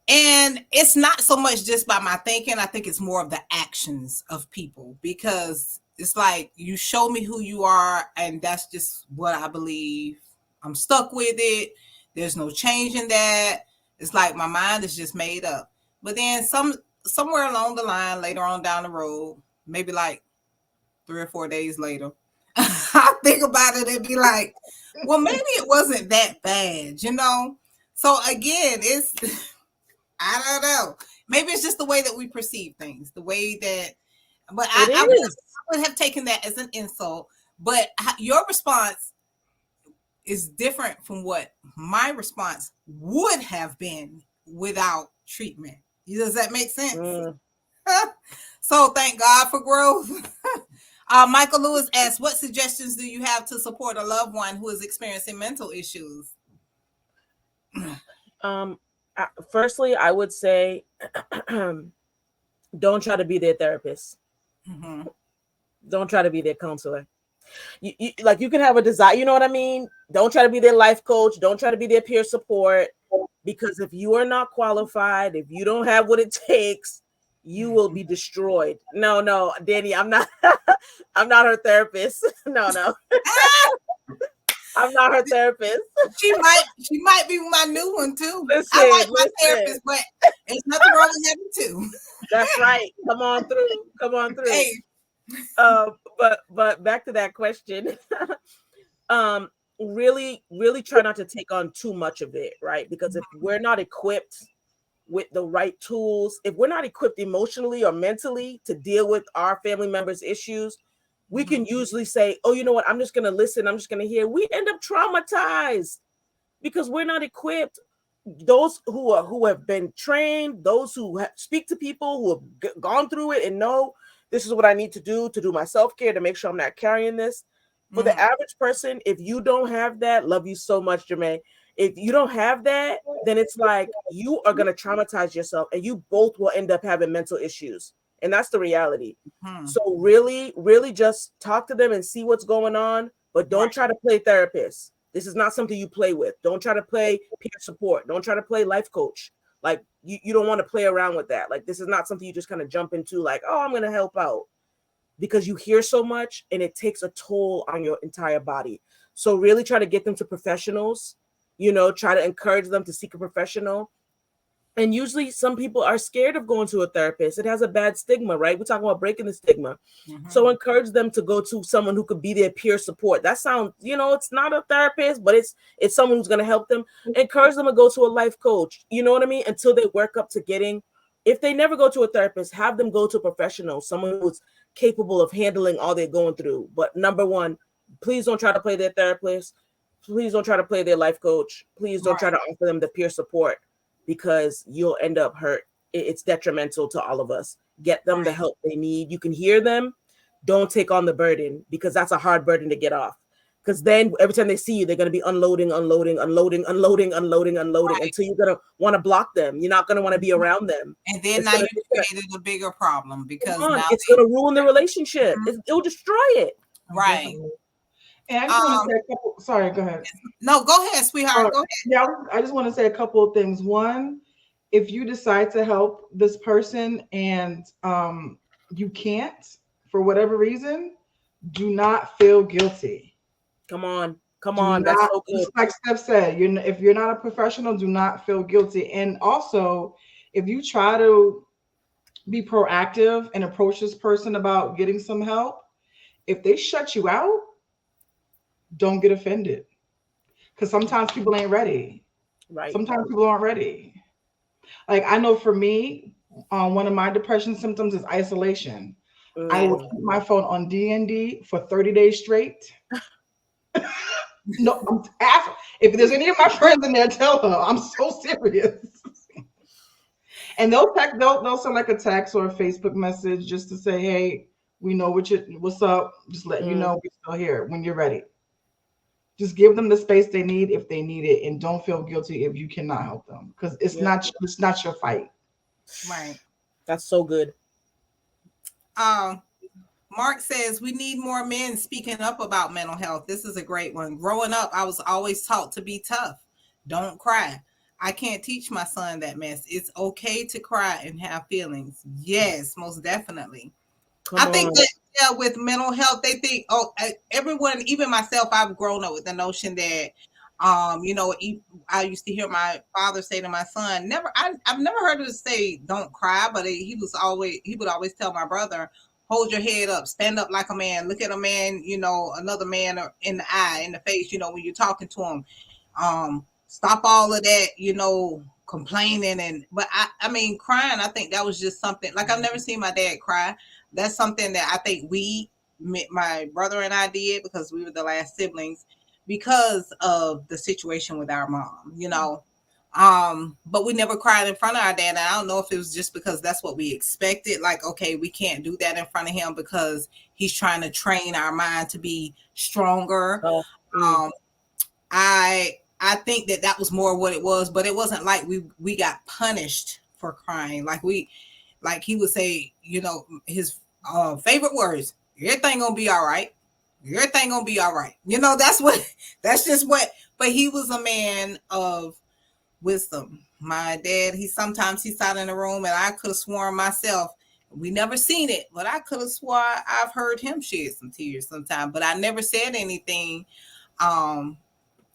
S1: And it's not so much just by my thinking. I think it's more of the actions of people, because it's like, you show me who you are, and that's just what I believe. I'm stuck with it. There's no change in that. It's like my mind is just made up. But then somewhere along the line, later on down the road, maybe like 3 or 4 days later, I think about it and be like, well, maybe it wasn't that bad, you know? So again, I don't know. Maybe it's just the way that we perceive things, the way that, but I would have taken that as an insult. But your response is different from what my response would have been without treatment. Does that make sense? So thank God for growth. Michael Lewis asks, what suggestions do you have to support a loved one who is experiencing mental issues?
S2: Firstly, I would say, don't try to be their therapist. Don't try to be their counselor. You can have a desire, you know what I mean? Don't try to be their life coach. Don't try to be their peer support, because if you are not qualified, if you don't have what it takes, you will be destroyed. No, Danny, I'm not I'm not her therapist. No. I'm not her therapist.
S1: She might be my new one too.
S2: Listen,
S1: I like my therapist, but there's nothing wrong with having two.
S2: That's right. Come on through.
S1: Hey.
S2: But back to that question. um really try not to take on too much of it, right? Because if we're not equipped with the right tools, if we're not equipped emotionally or mentally to deal with our family members' issues, we can usually say, oh, you know what, I'm just going to listen, I'm just going to hear. We end up traumatized because we're not equipped. Those who have been trained, those who speak to people who have gone through it and know this is what I need to do my self-care to make sure I'm not carrying this. For the average person, if you don't have that, love you so much, Jermaine. If you don't have that, then it's like you are going to traumatize yourself and you both will end up having mental issues. And that's the reality. So really, really just talk to them and see what's going on, but don't try to play therapist. This is not something you play with. Don't try to play peer support. Don't try to play life coach. Like you don't want to play around with that. Like this is not something you just kind of jump into like, oh, I'm going to help out, because you hear so much and it takes a toll on your entire body. So really try to get them to professionals, try to encourage them to seek a professional. And usually some people are scared of going to a therapist. It has a bad stigma, right? We're talking about breaking the stigma. So encourage them to go to someone who could be their peer support. That sounds, it's not a therapist, but it's someone who's going to help them. Encourage them to go to a life coach, you know what I mean? Until they work up to getting, if they never go to a therapist, have them go to a professional, someone who's capable of handling all they're going through. But number one, please don't try to play their therapist. Please don't try to play their life coach. Please don't try to offer them the peer support, because you'll end up hurt. It's detrimental to all of us. Get them the help they need. You can hear them. Don't take on the burden, because that's a hard burden to get off. Because then every time they see you, they're going to be unloading until you're going to want to block them. You're not going to want to be around them.
S1: And then now you created a bigger problem, because now
S2: it's going to ruin the relationship. It'll destroy it.
S1: Right.
S3: And I just want to say a couple. Sorry, go ahead.
S1: No, go ahead, sweetheart. Go ahead.
S3: Yeah, I just want to say a couple of things. One, if you decide to help this person and you can't for whatever reason, do not feel guilty.
S2: Come on. That's so good.
S3: Just like Steph said, if you're not a professional, do not feel guilty. And also, if you try to be proactive and approach this person about getting some help, if they shut you out, don't get offended. Because sometimes people ain't ready.
S2: Right.
S3: Sometimes people aren't ready. Like I know for me, one of my depression symptoms is isolation. I will keep my phone on D&D for 30 days straight. No, I'm asking. If there's any of my friends in there, tell her I'm so serious. And they'll send like a text or a Facebook message just to say, hey, we know what's up. Just let you know we're still here when you're ready. Just give them the space they need if they need it, and don't feel guilty if you cannot help them, because it's not your fight.
S1: Right.
S2: That's so good.
S1: Mark says we need more men speaking up about mental health. This is a great one. Growing up, I was always taught to be tough. Don't cry. I can't teach my son that mess. It's okay to cry and have feelings. Yes, most definitely. I think that with mental health, they think, everyone, even myself, I've grown up with the notion that, I used to hear my father say to my son, I've never heard him say, don't cry, but he would always tell my brother, hold your head up, stand up like a man, look at a man, another man in the eye, in the face, when you're talking to him. Stop all of that, complaining. But I mean, crying, I think that was just something, like I've never seen my dad cry. That's something that I think my brother and I did, because we were the last siblings, because of the situation with our mom, but we never cried in front of our dad. And I don't know if it was just because that's what we expected. Like, okay, we can't do that in front of him because he's trying to train our mind to be stronger. I think that was more what it was, but it wasn't like we got punished for crying. Like he would say, his favorite words, everything gonna be all right. Everything gonna be all right. That's just what, but he was a man of wisdom. My dad, he sat in the room, and I could have sworn myself, we never seen it, but I could have swore I've heard him shed some tears sometime, but I never said anything.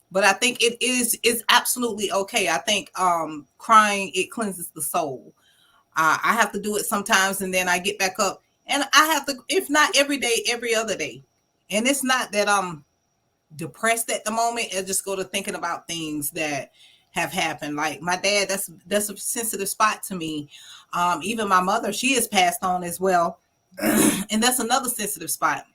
S1: But I think it's absolutely okay. I think crying, it cleanses the soul. I have to do it sometimes, and then I get back up, and I have to, if not every day, every other day. And it's not that depressed at the moment, I just go to thinking about things that have happened. Like my dad, that's a sensitive spot to me. Even my mother, she has passed on as well. And that's another sensitive spot.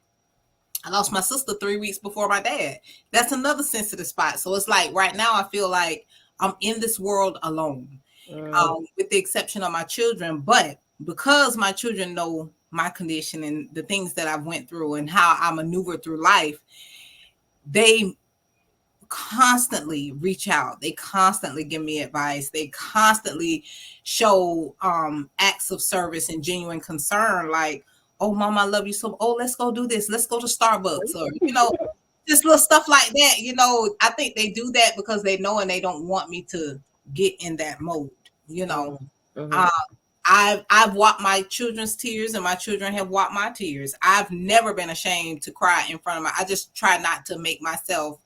S1: I lost my sister 3 weeks before my dad. That's another sensitive spot. So it's like right now I feel like I'm in this world alone, with the exception of my children. But because my children know my condition and the things that I've went through and how I maneuver through life, they constantly reach out. They constantly give me advice. They constantly show acts of service and genuine concern, like, oh mom, I love you so, oh, let's go do this, let's go to Starbucks, or just little stuff like that. I think they do that because they know and they don't want me to get in that mode. uh, I've wiped my children's tears and my children have wiped my tears. I've never been ashamed to cry in front of I just try not to make myself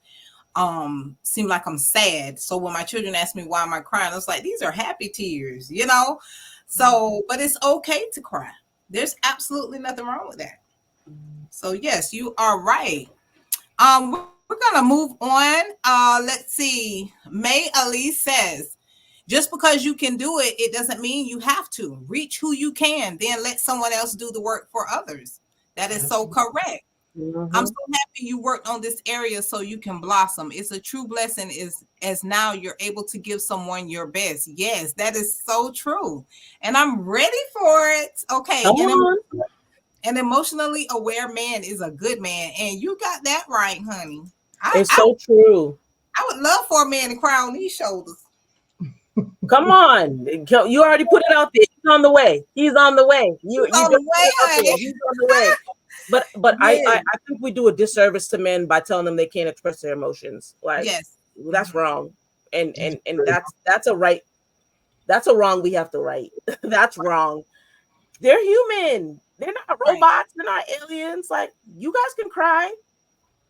S1: seem like I'm sad. So when my children ask me why am I crying, I was like, these are happy tears, So, but it's okay to cry. There's absolutely nothing wrong with that. So yes, you are right. We're gonna move on. Let's see. May Elise says, just because you can do it, it doesn't mean you have to. Reach who you can, then let someone else do the work for others. That is so correct. I'm so happy you worked on this area so you can blossom. It's a true blessing as now you're able to give someone your best. Yes, that is so true. And I'm ready for it. Okay. An emotionally aware man is a good man. And you got that right, honey.
S2: It's so true.
S1: I would love for a man to cry on these shoulders.
S2: Come on. You already put it out there. He's on the way. He's on the way. He's on the way. But I think we do a disservice to men by telling them they can't express their emotions. Like, yes, that's wrong. And that's a right. That's a wrong we have to right. That's wrong. They're human. They're not robots. Right. They're not aliens. Like, you guys can cry,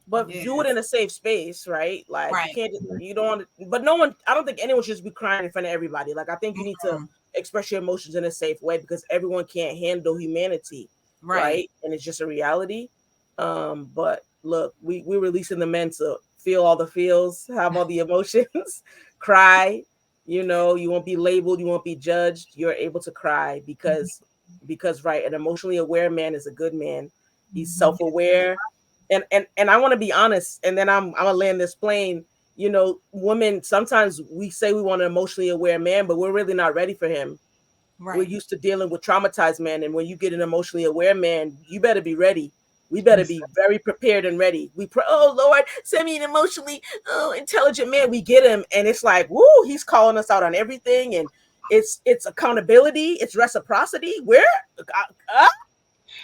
S2: but do it in a safe space, right? Like, you don't want to, but no one, I don't think anyone should be crying in front of everybody. Like, I think you need to express your emotions in a safe way because everyone can't handle humanity. Right. And it's just a reality. But look, we're releasing the men to feel all the feels, have all the emotions, cry. You won't be labeled, you won't be judged. You're able to cry because an emotionally aware man is a good man. He's self-aware. And I want to be honest, and then I'm gonna land this plane. Women, sometimes we say we want an emotionally aware man, but we're really not ready for him. Right. We're used to dealing with traumatized men. And when you get an emotionally aware man, you better be ready. We better be very prepared and ready. Oh Lord, send me an emotionally intelligent man. We get him. And it's like, woo, he's calling us out on everything. And it's accountability. It's reciprocity.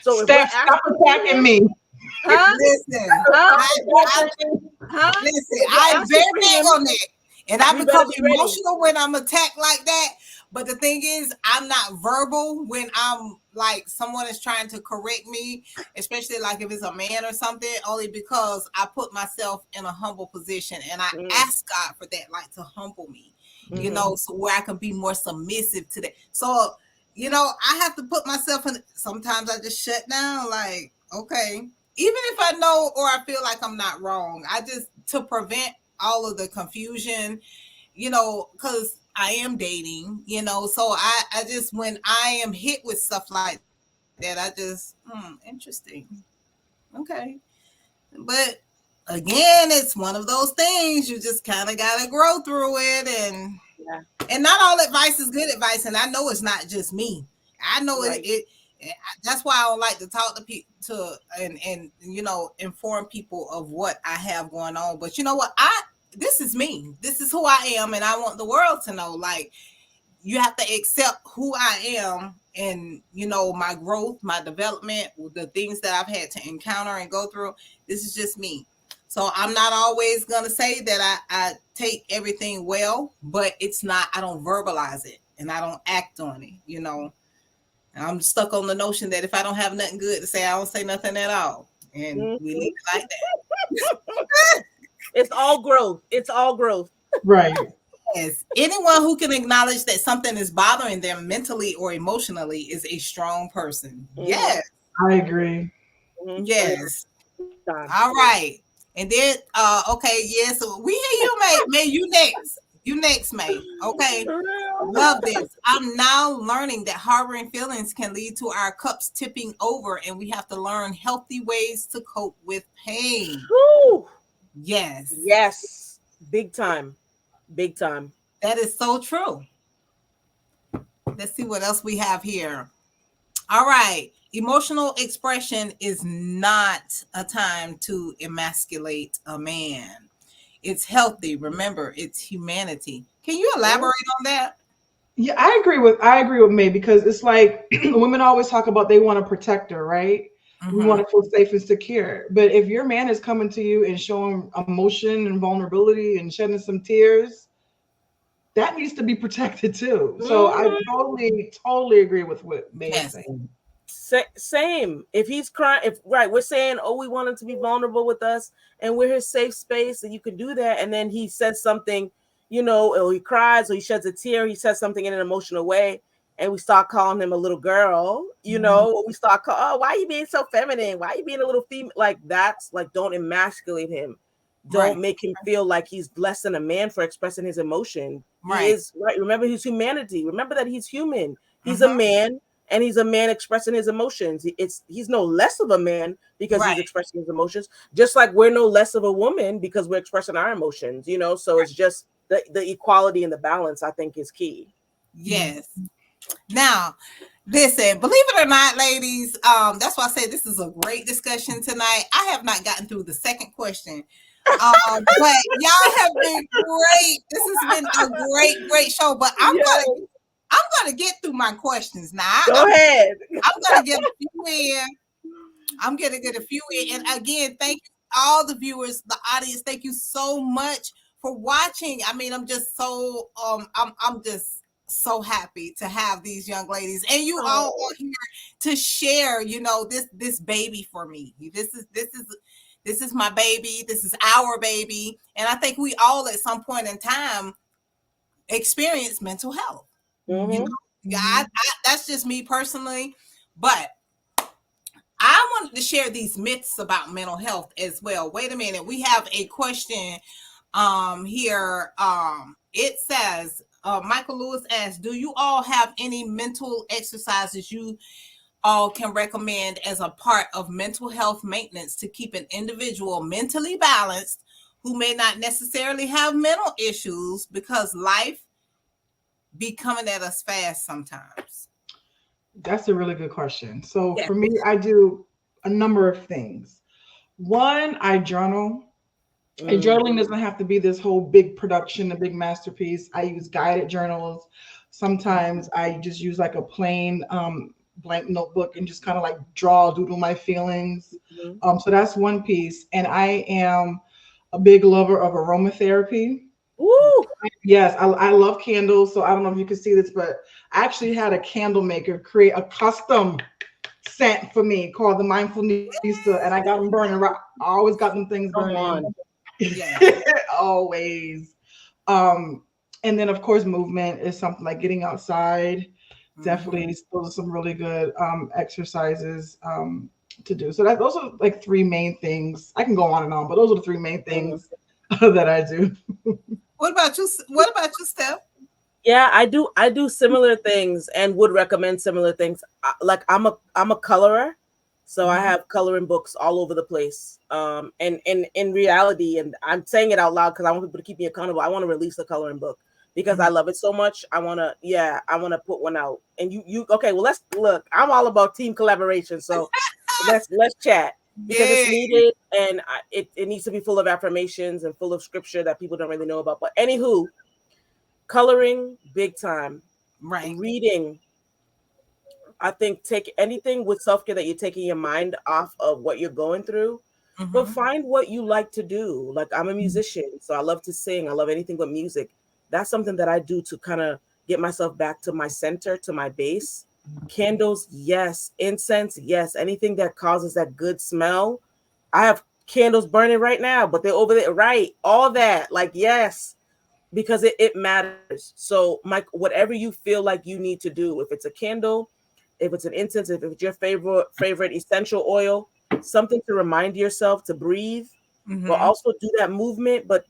S2: So
S3: Steph, stop attacking me.
S1: Listen, I'm very big on that. And I become emotional when I'm attacked like that. But the thing is, I'm not verbal when I'm like someone is trying to correct me, especially like if it's a man or something, only because I put myself in a humble position and I ask God for that, like to humble me, so where I can be more submissive to that. So, I have to put myself in. Sometimes I just shut down, like, okay, even if I know or I feel like I'm not wrong, I just to prevent all of the confusion, because I am dating, so I just, when I am hit with stuff like that, I just, interesting. Okay. But again, it's one of those things you just kind of got to grow through it. And not all advice is good advice. And I know it's not just me. I know it that's why I don't like to talk to people and inform people of what I have going on. But you know what? This is me. This is who I am. And I want the world to know, like, you have to accept who I am and, my growth, my development, the things that I've had to encounter and go through. This is just me. So I'm not always going to say that I take everything well, but it's not, I don't verbalize it and I don't act on it, I'm stuck on the notion that if I don't have nothing good to say, I don't say nothing at all. And we leave it like that.
S2: It's all growth. It's all growth.
S3: Right.
S1: Yes. Anyone who can acknowledge that something is bothering them mentally or emotionally is a strong person. Yes.
S3: I agree.
S1: Yes. All right. And then, okay, yes, so we hear you, May. May, you next. You next, May. Okay. Love this. I'm now learning that harboring feelings can lead to our cups tipping over, and we have to learn healthy ways to cope with pain.
S2: Whew.
S1: Yes,
S2: Yes, big time, big time.
S1: that is so true. Let's see what else we have here. All right. Emotional expression is not a time to emasculate a man. It's healthy. Remember, it's humanity. Can you
S2: Yeah.
S1: elaborate on that?
S3: Yeah, I agree with May because it's like women always talk about they want to protect her, right? We
S1: Mm-hmm.
S3: want to feel safe and secure. But if your man is coming to you and showing emotion and vulnerability and shedding some tears, that needs to be protected too. So I
S2: Mhm.
S3: totally agree with what May is
S1: Yes.
S3: saying.
S2: Same. If he's crying, if right, we're saying, oh, we want him to be vulnerable with us, and we're his safe space, and you can do that. And then he says something, or he cries, or he sheds a tear, he says something in an emotional way, and we start calling him a little girl,
S1: Mhm.
S2: or we start calling, oh, why are you being so feminine? Why are you being a little female? Like that's like, don't emasculate him.
S1: Right.
S2: Don't make him feel like he's less than a man for expressing his emotion. He
S1: Right.
S2: is right. Remember his humanity. Remember that he's human. He's a
S1: Mm-hmm.
S2: man and he's a man expressing his emotions. He's no less of a man because
S1: Right.
S2: he's expressing his emotions, just like we're no less of a woman because we're expressing our emotions. So it's just the equality and the balance, I think, is key.
S1: Yes. Now, listen, believe it or not, ladies, that's why I say this is a great discussion tonight. I have not gotten through the second question. But y'all have been great. This has been a great show. But
S2: Yeah,
S1: I'm gonna get through my questions now.
S2: go ahead.
S1: I'm gonna get a few in. I'm gonna get a few in. And again, thank you all the viewers, the audience. Thank you so much for watching. I mean, I'm just so I'm just so happy to have these young ladies and you all
S2: Oh,
S1: on here to share, this baby for me. This is my baby. This is our baby. And I think we all at some point in time experience mental health. You know,
S2: mm-hmm.
S1: yeah, that's just me personally. But I wanted to share these myths about mental health as well. Wait a minute. We have a question here. It says, Michael Lewis asks, do you all have any mental exercises you all can recommend as a part of mental health maintenance to keep an individual mentally balanced who may not necessarily have mental issues because life be coming at us fast sometimes?
S3: That's a really good question. So
S1: Yeah.
S3: for me, I do a number of things. One, I journal. And
S2: Mm.
S3: journaling doesn't have to be this whole big production, a big masterpiece. I use guided journals. Sometimes I just use like a plain blank notebook and just kind of like doodle my feelings.
S2: Mhm.
S3: So that's one piece. And I am a big lover of aromatherapy.
S2: Woo!
S3: Yes, I love candles. So I don't know if you can see this, but I actually had a candle maker create a custom scent for me called the Mindfulnista, and I got them burning. I always got them things
S2: Come
S3: burning.
S2: on.
S1: Yeah.
S3: Always. Um, and then of course movement is something like getting outside.
S1: Mhm.
S3: Definitely, those are some really good exercises to do. So those are like three main things. I can go on and on, but those are the three main
S2: Mhm.
S3: things that I do.
S1: What about you? What about you, Steph?
S2: Yeah, I do similar things and would recommend similar things. Like I'm a colorer, so I
S1: Mhm.
S2: have coloring books all over the place. And in reality, and I'm saying it out loud because I want people to keep me accountable. I want to release a coloring book because I
S1: Mhm.
S2: love it so much. I want to put one out. And you okay? Well, let's look. I'm all about team collaboration, so let's chat because it's
S1: Yeah.
S2: needed and it needs to be full of affirmations and full of scripture that people don't really know about. But anywho, coloring big time,
S1: Right.
S2: reading. I think take anything with self-care that you're taking your mind off of what you're going through, but
S1: Mhm.
S2: find what you like to do. Like I'm a musician, so I love to sing. I love anything but music. That's something that I do to kind of get myself back to my center, to my base. Candles, yes. Incense, yes. Anything that causes that good smell. I have candles burning right now, but they're over there, right? All that, like, yes, because it matters. So, Mike, whatever you feel like you need to do, if it's a candle, if it's an incense, if it's your favorite essential oil, something to remind yourself to breathe. but
S1: Mm-hmm.
S2: also do that movement, but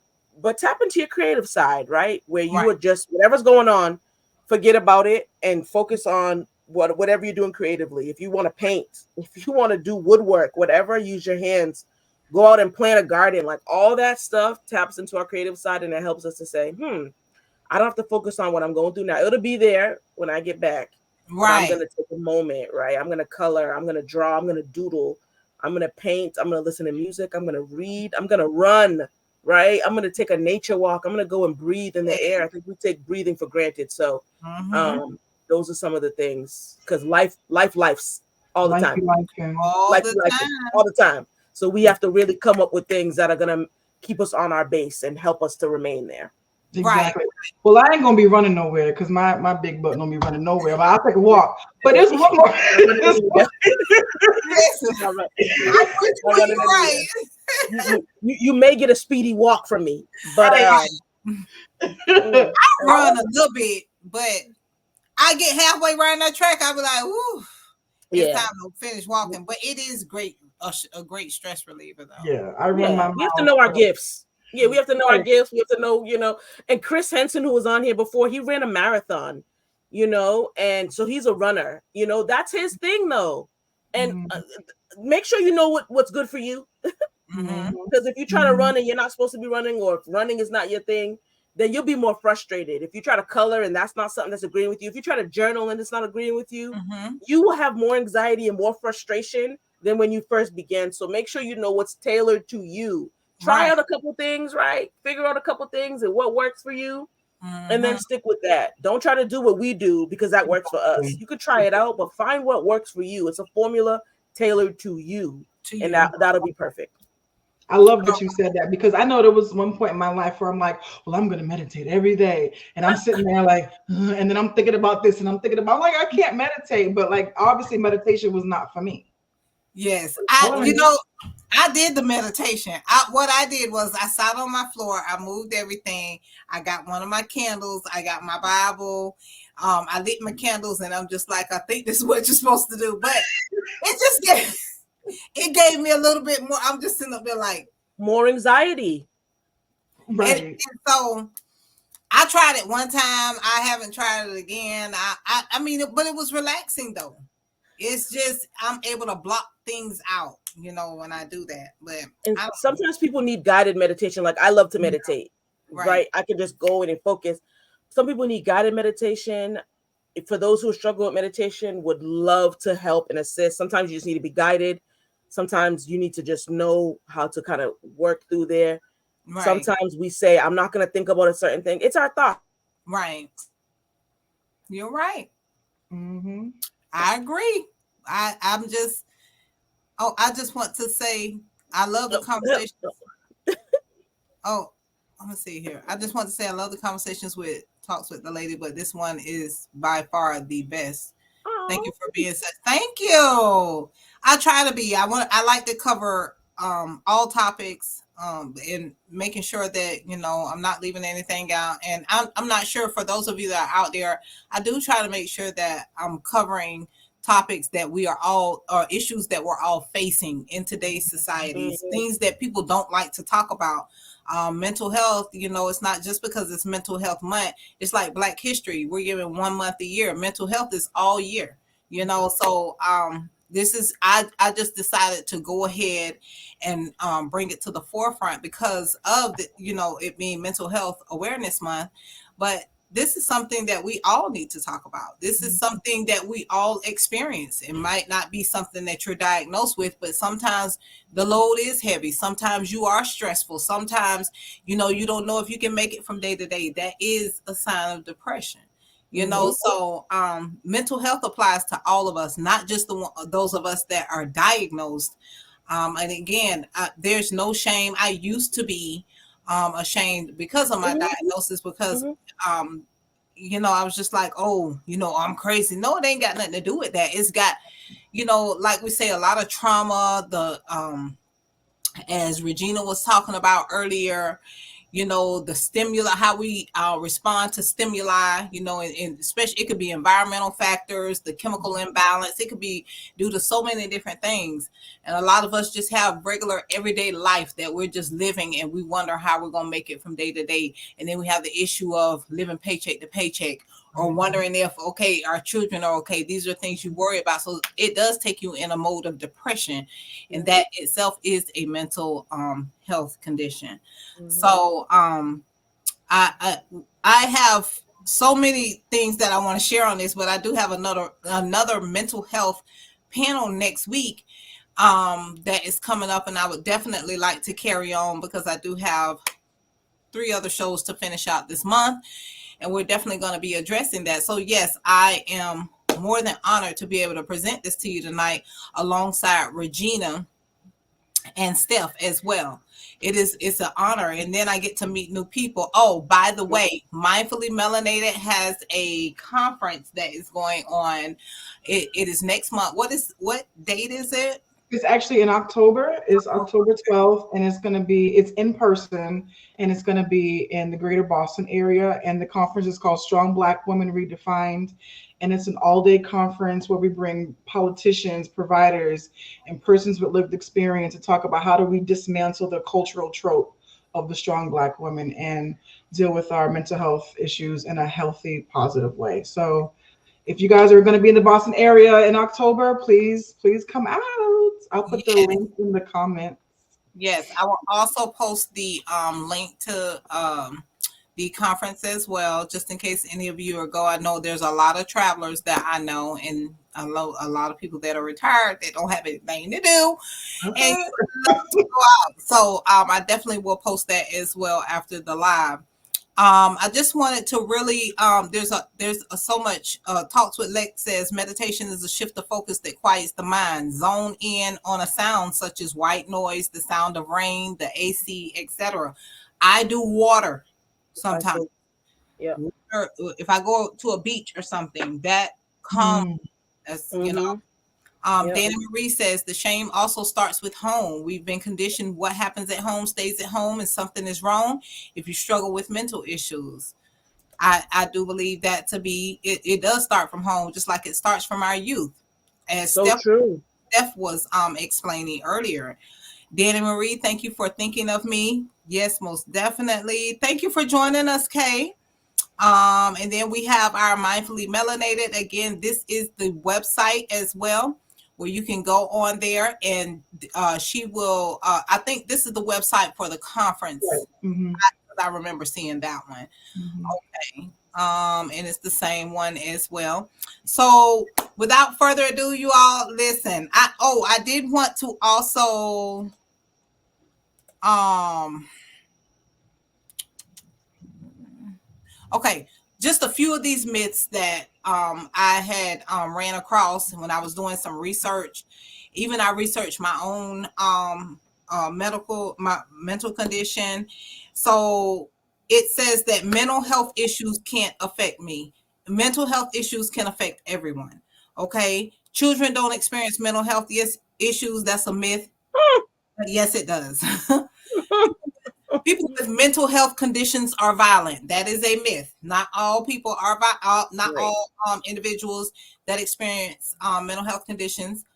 S2: tap into your creative side, right? Where you
S1: Right.
S2: are just whatever's going on, forget about it and focus on whatever you're doing creatively. If you want to paint, if you want to do woodwork, whatever, use your hands. Go out and plant a garden. Like all that stuff taps into our creative side, and it helps us to say, I don't have to focus on what I'm going through now. It'll be there when I get back, but I'm
S1: Right.
S2: gonna take a moment, right? I'm gonna color, I'm gonna draw, I'm gonna doodle, I'm gonna paint, I'm gonna listen to music, I'm gonna read, I'm gonna run, right? I'm gonna take a nature walk, I'm gonna go and breathe in the air. I think we take breathing for granted. So
S1: Mm-hmm.
S2: um those are some of the things because life's all the
S3: Life
S2: time.
S3: be life and
S1: All
S2: Life
S1: the
S2: life
S1: time.
S2: all the time. So we have to really come up with things that are gonna keep us on our base and help us to remain there.
S1: Right.
S3: exactly. Well, I ain't gonna be running nowhere because my big butt don't be running nowhere. But I'll take a walk. But there's one more. there's one-
S1: Listen,
S2: Not run-
S1: I'm with you
S2: not
S1: when
S2: running
S1: you're right.
S2: anywhere. You may get a speedy walk from me, but
S3: right.
S2: mm,
S1: Run a little bit, but I get halfway around that track, I'll be like, "Woo, it's time
S2: yeah,
S1: to finish walking." But it is great, a great stress reliever, though.
S3: Yeah, I run
S2: yeah.
S3: my
S2: We have to
S3: mouth.
S2: know our gifts. Yeah, we have to know our
S3: Right.
S2: gifts. We have to know, And Chris Henson, who was on here before, he ran a marathon, and so he's a runner. That's his thing, though. And
S3: Mhm,
S2: make sure you know what's good for you.
S1: Mm-hmm.
S3: mhm,
S2: Because if you try to
S3: mhm.
S2: run and you're not supposed to be running, or if running is not your thing, then you'll be more frustrated. If you try to color and that's not something that's agreeing with you, if you try to journal and it's not agreeing with you,
S1: Mm-hmm.
S2: you will have more anxiety and more frustration than when you first began. So make sure you know what's tailored to you. Try
S1: Right.
S2: out a couple things, right? Figure out a couple things and what works for you, and
S1: Mm-hmm.
S2: then stick with that. Don't try to do what we do because that works for us. You could try it out, but find what works for you. It's a formula tailored to you,
S1: To
S2: and
S1: you.
S2: that'll be perfect.
S3: I love that you said that because I know there was one point in my life where I'm like, well, I'm going to meditate every day. And I'm sitting there like, and then I'm thinking about this and I'm thinking about, like, I can't meditate. But like, obviously, meditation was not for me.
S1: Yes,
S3: All I need-
S1: I did the meditation. What I did was I sat on my floor, I moved everything. I got one of my candles, I got my Bible. I lit my candles, and I'm just like, I think this is what you're supposed to do. But it just it gave me a little bit more. I'm just sitting up there like,
S2: More anxiety.
S3: Right.
S1: and so I tried it one time. I haven't tried it again. I mean, but it was relaxing though. It's just I'm able to block things out, when I do that. But
S2: And
S1: I don't.
S2: sometimes people need guided meditation. Like I love to
S1: Yeah,
S2: meditate,
S1: right,
S2: right? I can just go in and focus. Some people need guided meditation. For those who struggle with meditation, would love to help and assist. Sometimes you just need to be guided. Sometimes you need to just know how to kind of work through there.
S1: right,
S2: Sometimes we say, I'm not going to think about a certain thing. It's our thoughts.
S1: right. You're right.
S3: Mm-hmm.
S1: I agree. I'm just. Oh, I just want to say I love the conversation. Oh, let me see here. I just want to say I love the conversations with talks with the lady, but this one is by far the best. Thank you
S2: Oh,
S1: for being such. Thank you. I try to be. I like to cover all topics and making sure that I'm not leaving anything out. And I'm not sure for those of you that are out there, I do try to make sure that I'm covering topics that we are all or issues that we're all facing in today's societies,
S2: mhm.
S1: things that people don't like to talk about. Mental health, it's not just because it's mental health month. It's like Black History. We're giving 1 month a year. Mental health is all year. So this is I just decided to go ahead and bring it to the forefront because of it being Mental Health Awareness Month. But this is something that we all need to talk about. This is something that we all experience. It might not be something that you're diagnosed with, but sometimes the load is heavy. Sometimes you are stressful. Sometimes you don't know if you can make it from day to day. That is a sign of depression.
S2: Mhm.
S1: So mental health applies to all of us, not just those of us that are diagnosed. And again, there's no shame. I used to be ashamed because of my
S2: Mhm.
S1: diagnosis, because
S2: Mhm.
S1: um, I was just like, oh, I'm crazy. No, it ain't got nothing to do with that. It's got, like we say, a lot of trauma. As Regina was talking about earlier, the stimuli, how we respond to stimuli, and especially it could be environmental factors, the chemical imbalance. It could be due to so many different things. And a lot of us just have regular everyday life that we're just living, and we wonder how we're going to make it from day to day. And then we have the issue of living paycheck to paycheck, or wondering if, okay, our children are okay. These are things you worry about. So it does take you in a mode of depression, and that itself is a mental health condition. So I have so many things that I want to share on this, but I do have another mental health panel next week that is coming up, and I would definitely like to carry on because I do have 3 other shows to finish out this month, and we're definitely going to be addressing that. So yes, I am more than honored to be able to present this to you tonight alongside Regina and Steph as well. It's an honor, and then I get to meet new people. Oh, by the way, Mindfully Melanated has a conference that is going on. It is next month. What date is it?
S3: It's actually in October. It's October 12th, and it's in person, and it's going to be in the greater Boston area. And the conference is called Strong Black Women Redefined. And it's an all-day conference where we bring politicians, providers, and persons with lived experience to talk about how do we dismantle the cultural trope of the strong Black women and deal with our mental health issues in a healthy, positive way. So if you guys are going to be in the Boston area in October, please come out. I'll put the link in the comments.
S1: Yes, I will also post the link to the conference as well, just in case any of you are go. I know there's a lot of travelers that I know, and I know a lot of people that are retired that don't have anything to do,
S3: Okay.
S1: and love to go out. So I definitely will post that as well after the live. I just wanted to really there's so much talks with Lex says meditation is a shift of focus that quiets the mind. Zone in on a sound such as white noise, the sound of rain, the AC, etc. I do water sometimes.
S2: Yeah.
S1: Or if I go to a beach or something, that calms us, Dana Marie says the shame also starts with home. We've been conditioned what happens at home stays at home, and something is wrong if you struggle with mental issues. I do believe that to be it does start from home, just like it starts from our youth. As
S2: So true.
S1: Steph was explaining earlier. Dana Marie, thank you for thinking of me. Yes, most definitely. Thank you for joining us, Kay. And then we have our Mindfully Melanated. Again, this is the website as well, where you can go on there, and she will. I think this is the website for the conference.
S3: Mm-hmm.
S1: I remember seeing that one.
S3: Mm-hmm.
S1: Okay. And it's the same one as well. So, without further ado, you all listen. I did want to also okay, just a few of these myths that I had ran across when I was doing some research. Even I researched my own my mental condition. So it says that mental health issues can't affect me. Mental health issues can affect everyone. Okay, children don't experience mental health issues. That's a myth. Yes, it does. People with mental health conditions are violent. That is a myth. Not all people are not all individuals that experience mental health conditions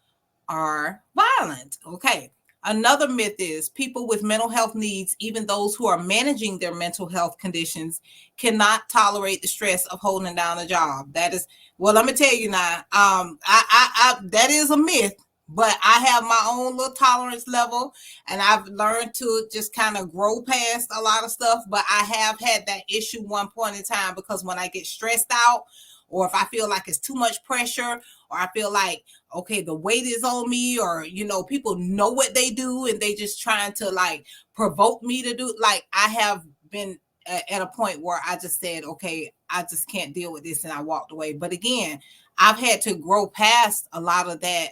S1: are violent. Okay. Another myth is people with mental health needs, even those who are managing their mental health conditions, cannot tolerate the stress of holding down a job. That is, well, let me tell you now, I that is a myth, but I have my own little tolerance level, and I've learned to just kind of grow past a lot of stuff. But I have had that issue one point in time, because when I get stressed out, or if I feel like it's too much pressure, or I feel like, okay, the weight is on me, or, people know what they do and they just trying to like provoke me to do, like I have been at a point where I just said, okay, I just can't deal with this. And I walked away. But again, I've had to grow past a lot of that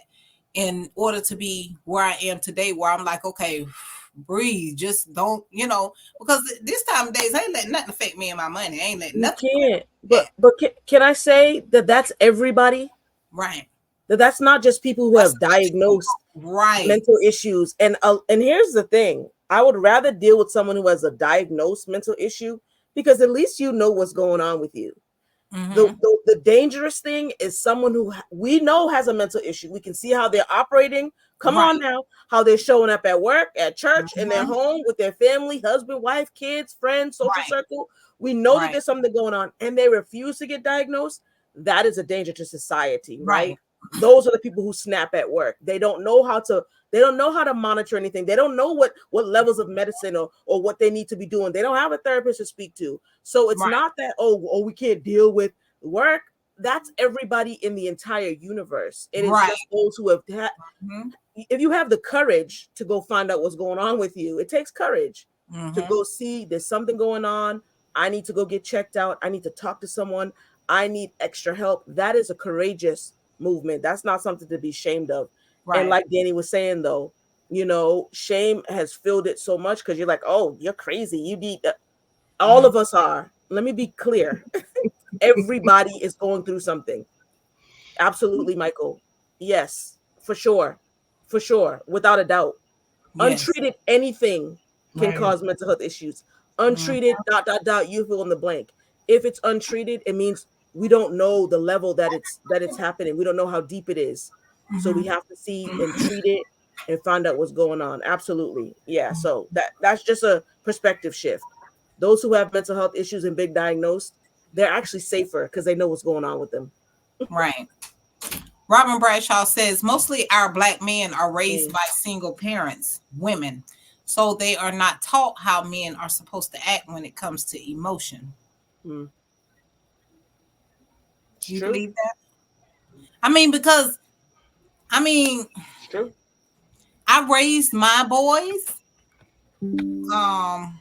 S1: in order to be where I am today, where I'm like, okay, breathe, just don't, because this time of days, I ain't letting nothing affect me and my money. I ain't letting nothing.
S2: You can't. But can I say that that's everybody?
S1: Right.
S2: That's not just people who have diagnosed
S1: Right.
S2: mental issues. And here's the thing: I would rather deal with someone who has a diagnosed mental issue, because at least you know what's going on with you.
S1: Mm-hmm.
S2: The dangerous thing is someone who we know has a mental issue. We can see how they're operating. Come on
S1: Right.
S2: now, how they're showing up at work, at church, in their
S1: Mm-hmm.
S2: home, with their family, husband, wife, kids, friends, social
S1: Right.
S2: circle. We know that
S1: Right.
S2: there's something going on, and they refuse to get diagnosed. That is a danger to society, right?
S1: Right.
S2: Those are the people who snap at work. They don't know how to. They don't know how to monitor anything. They don't know what levels of medicine or what they need to be doing. They don't have a therapist to speak to. So it's
S1: Right.
S2: not that we can't deal with work. That's everybody in the entire universe. It is
S1: Right.
S2: just those who have
S1: Mm-hmm.
S2: if you have the courage to go find out what's going on with you. It takes courage to
S1: Mm-hmm.
S2: go see there's something going on. I need to go get checked out. I need to talk to someone. I need extra help. That is a courageous movement. That's not something to be ashamed of. And
S1: Right.
S2: like Danny was saying, though, shame has filled it so much because you're like, oh, you're crazy. You need all
S1: Mm-hmm.
S2: of us are. Let me be clear. Everybody is going through something. Absolutely, Michael. Yes, for sure. For sure. Without a doubt.
S1: Yes.
S2: Untreated anything can
S3: Right.
S2: cause mental health issues.
S1: Mm-hmm.
S2: Untreated, dot, dot, dot, you fill in the blank. If it's untreated, it means we don't know the level that it's happening. We don't know how deep it is. So we
S1: Mm-hmm.
S2: have to see and treat it and find out what's going on. Absolutely. Yeah. So that's just a perspective shift. Those who have mental health issues and big diagnosed, they're actually safer because they know what's going on with them.
S1: Right. Robin Bradshaw says mostly our black men are raised
S2: Mm,
S1: by single parents, women, so they are not taught how men are supposed to act when it comes to emotion.
S2: mm. It's
S1: Do you
S2: true.
S1: believe that? I mean, because I mean,
S2: It's true.
S1: I raised my boys. Um,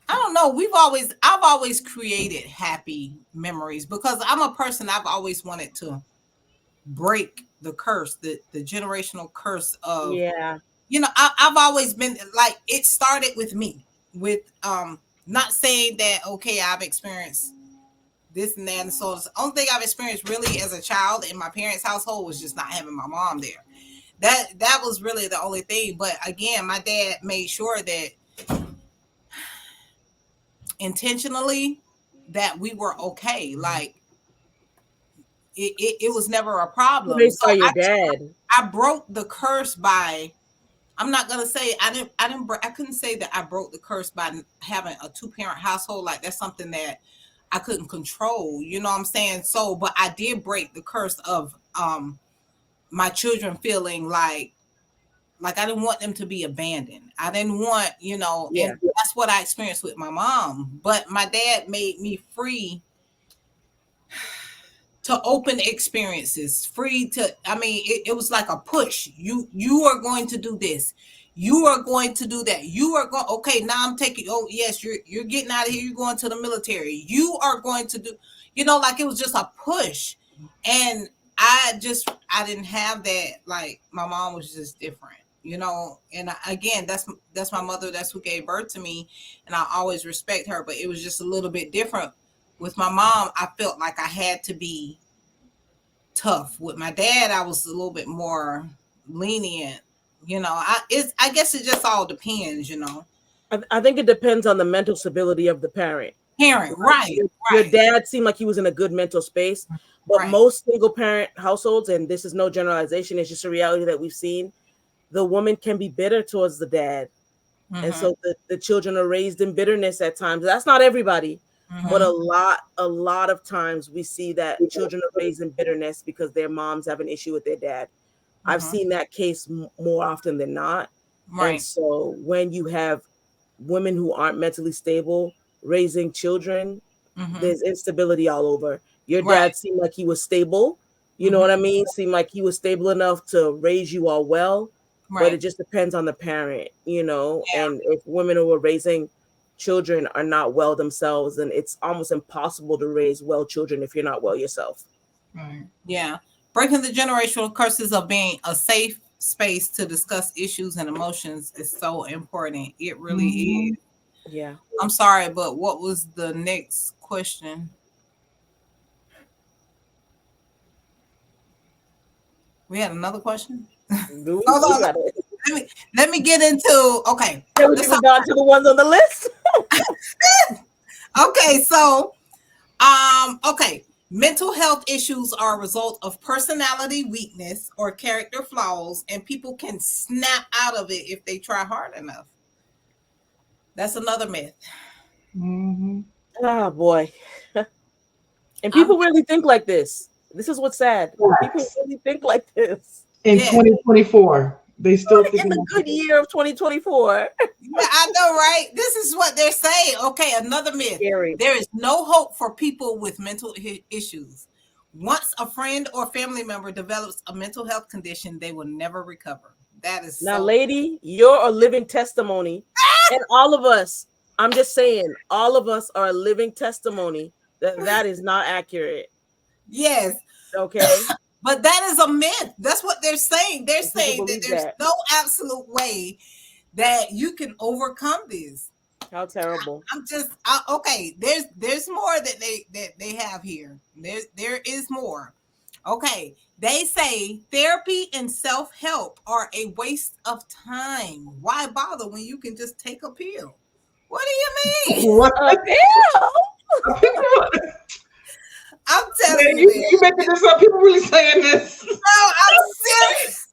S1: I don't know. I've always created happy memories because I'm a person. I've always wanted to break the curse, the generational curse of,
S2: Yeah.
S1: I've always been like, it started with me with, not saying that, okay, I've experienced this and that. And so the only thing I've experienced really as a child in my parents' household was just not having my mom there. That was really the only thing. But again, my dad made sure that intentionally that we were okay. Like it was never a problem.
S2: Raised
S1: So
S2: by your dad.
S1: I broke the curse by, I'm not gonna say I couldn't say that I broke the curse by having a two-parent household. Like that's something that I couldn't control. You know what I'm saying? So, but I did break the curse of my children feeling like I didn't want them to be abandoned. I didn't want, and
S2: Yeah.
S1: that's what I experienced with my mom. But my dad made me free to open experiences, free to, I mean, it was like a push. You are going to do this, you are going to do that, you are going, okay, now I'm taking, oh yes, you're getting out of here, you're going to the military, you are going to do, like it was just a push. And I didn't have that. Like my mom was just different, and again, that's my mother, that's who gave birth to me, and I always respect her, but it was just a little bit different. With my mom, I felt like I had to be tough. With my dad, I was a little bit more lenient. I guess it just all depends.
S2: I think it depends on the mental stability of the parent.
S1: Parent,
S2: Right?
S1: right,
S2: Your
S1: right,
S2: dad seemed like he was in a good mental space, but
S1: right.
S2: most single parent households, and this is no generalization, it's just a reality that we've seen, the woman can be bitter towards the dad. And
S1: Mm-hmm,
S2: so the children are raised in bitterness at times. That's not everybody, but
S1: mm-hmm,
S2: a lot of times we see that children are raised in bitterness because their moms have an issue with their dad. I've
S1: mm-hmm.
S2: seen that case more often than not. And
S1: Right.
S2: so when you have women who aren't mentally stable raising children,
S1: Mm-hmm,
S2: there's instability all over. Your
S1: right.
S2: dad seemed like he was stable. You know
S1: Mm-hmm,
S2: what I mean? Seemed like he was stable enough to raise you all well, but it
S1: right.
S2: just depends on the parent.
S1: Yeah.
S2: And if women who are raising children are not well themselves, then it's almost impossible to raise well children if you're not well yourself.
S3: Right.
S1: Yeah. Breaking the generational curses of being a safe space to discuss issues and emotions is so important. It really is.
S3: Mhm.
S2: Yeah.
S1: I'm sorry, but what was the next question? We had another question.
S2: We
S1: Hold
S2: still
S1: on.
S2: got it.
S1: Let me get into. Okay.
S2: Haven't
S1: Let's
S2: even
S1: talk.
S2: gone to the ones on the list.
S1: Okay. So, okay. Mental health issues are a result of personality weakness or character flaws, and people can snap out of it if they try hard enough. That's another myth.
S3: Mm-hmm.
S2: Oh boy. And
S1: I'm
S2: people really think like this. This is what's sad. People
S3: Facts.
S2: really think like this.
S3: In
S1: Yeah.
S3: 2024, they still
S2: In
S3: thinking
S2: the
S3: like
S2: good year of 2024.
S1: Yeah, I know, right? This is what they're saying. Okay, another myth.
S2: Scary.
S1: There is no hope for people with mental issues. Once a friend or family member develops a mental health condition, they will never recover. That is
S2: Now,
S1: so.
S2: lady, you're a living testimony. And all of us, I'm just saying, all of us are a living testimony that that is not accurate.
S1: Yes,
S2: Okay?
S1: but that is a myth. That's what they're saying. They're
S2: And people
S1: saying that
S2: believe
S1: there's
S2: that.
S1: no absolute way that you can overcome this.
S2: How terrible.
S1: I'm just okay. There's more that they have here. There is more. Okay, they say therapy and self help are a waste of time. Why bother when you can just take a pill? What do you mean?
S3: what?
S2: A pill?
S3: People,
S1: I'm telling
S3: man,
S1: you, man.
S3: you making this up. People really saying this.
S1: No, I'm serious.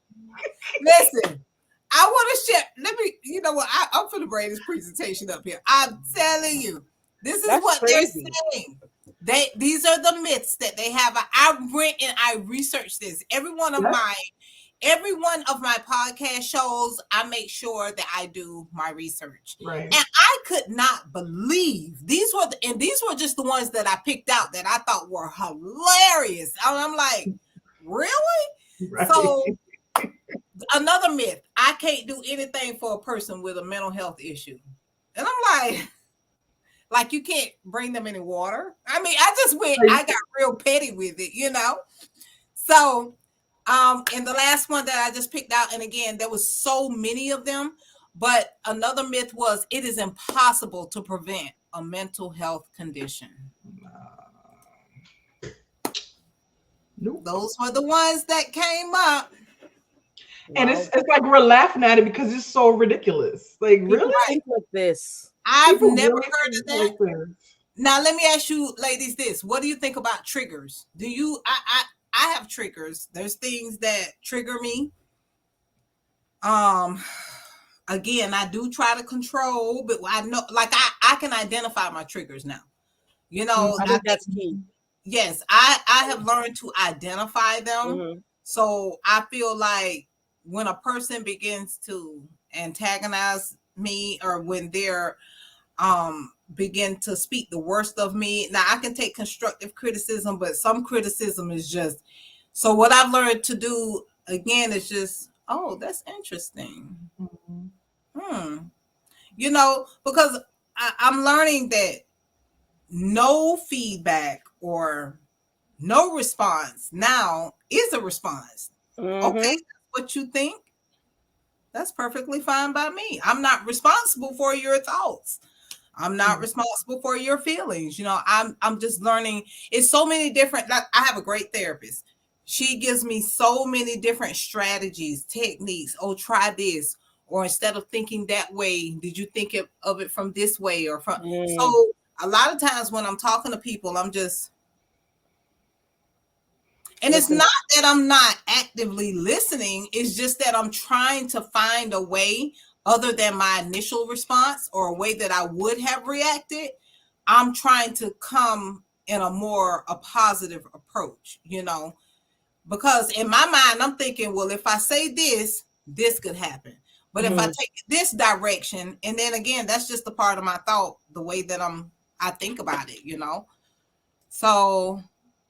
S1: Listen, I want to share. Let me. You know what? I'm going to bring this presentation up here. I'm telling you, this is
S2: That's
S1: what
S2: crazy.
S1: they're saying. These are the myths that they have. I went and I researched this. Every one of my podcast shows, I make sure that I do my research.
S3: Right.
S1: And I could not believe these were just the ones that I picked out that I thought were hilarious. I'm like, really?
S3: Right.
S1: So another myth, I can't do anything for a person with a mental health issue. And I'm like you can't bring them any water. I mean, I got real petty with it, you know? So, and the last one that I just picked out, and again, there was so many of them, but another myth was it is impossible to prevent a mental health condition.
S3: Nope.
S1: Those were the ones that came up.
S3: And
S2: Wow.
S3: it's like we're laughing at it because it's so ridiculous. Like,
S2: People
S3: really?
S2: think like this.
S1: I've
S3: People
S1: never
S3: really
S1: heard
S3: think
S1: of that.
S3: like this.
S1: Now, let me ask you, ladies, this: what do you think about triggers? Do you? I have triggers. There's things that trigger me. Um, again, I do try to control, but I know, like, I can identify my triggers now. You know,
S2: I think that's key.
S1: yes, I have learned to identify them.
S2: Mhm.
S1: So I feel like when a person begins to antagonize me, or when they're begin to speak the worst of me. Now I can take constructive criticism, but some criticism is just, so what I've learned to do again is just, oh, that's interesting.
S3: Mhm.
S1: You know, because I'm learning that no feedback or no response now is a response. Okay,
S2: Mhm.
S1: that's what you think. That's perfectly fine by me. I'm not responsible for your thoughts. I'm not responsible for your feelings. You know, I'm just learning. It's so many different, like, I have a great therapist. She gives me so many different strategies, techniques. Oh, try this. Or instead of thinking that way, did you think of it from this way or from?
S2: Mm.
S1: So a lot of times when I'm talking to people, I'm just, and it's
S2: Listen.
S1: not that I'm not actively listening. It's just that I'm trying to find a way other than my initial response or a way that I would have reacted. I'm trying to come in a positive approach, you know, because in my mind, I'm thinking, well, if I say this, this could happen. But if I
S2: Mhm.
S1: take this direction, and then again, that's just a part of my thought, the way that I think about it, you know. So,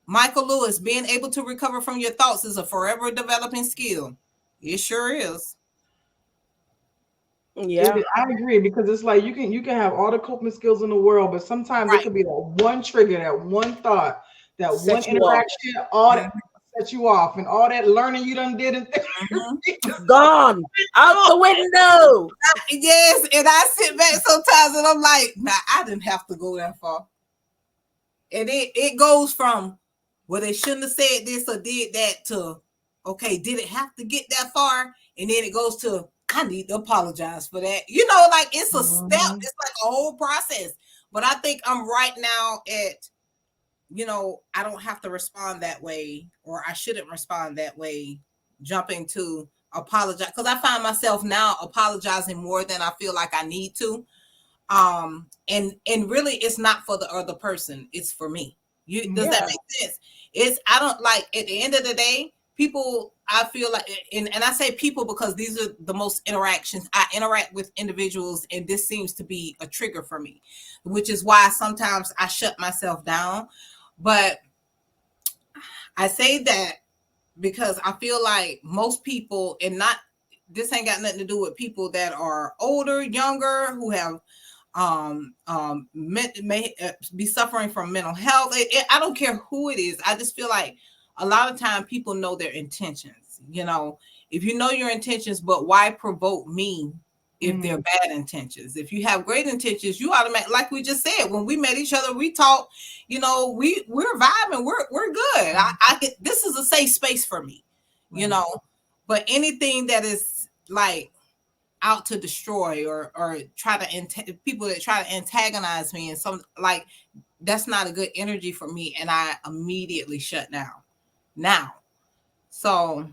S1: Michael Lewis, being able to recover from your thoughts is a forever developing skill. It sure is.
S2: Yeah.
S3: I agree because it's like you can have all the coping skills in the world, but sometimes it
S1: Right.
S3: could be that one trigger, that one thought, that one
S2: Set you off.
S3: interaction, all that set you off, and all that learning you done did and
S2: Gone. Out the window.
S1: Yes, and I sit back sometimes and I'm like, nah, I didn't have to go that far. And it goes from, well, they shouldn't have said this or did that to, okay, did it have to get that far? And then it goes to, I need to apologize for that. You know, like it's a step,
S3: Mhm.
S1: it's like a whole process. But I think I'm right now at, I don't have to respond that way, or I shouldn't respond that way, jumping to apologize. Because I find myself now apologizing more than I feel like I need to. And really it's not for the other person, it's for me. Does that
S2: Yeah.
S1: make sense? It's, I don't like, at the end of the day, people, I feel like, and I say people because these are the most interactions I interact with individuals, and this seems to be a trigger for me, which is why sometimes I shut myself down. But I say that because I feel like most people, and not, this ain't got nothing to do with people that are older, younger, who have may be suffering from mental health. I don't care who it is. I just feel like a lot of time people know their intentions. If you know your intentions, but why provoke me if they're bad intentions? If you have great intentions, you automatically, like we just said, when we met each other, we talked. We're vibing. We're good. This is a safe space for me. You
S3: Right.
S1: know, but anything that is like out to destroy, or try to people that try to antagonize me, and some, like, that's not a good energy for me, and I immediately shut down now. So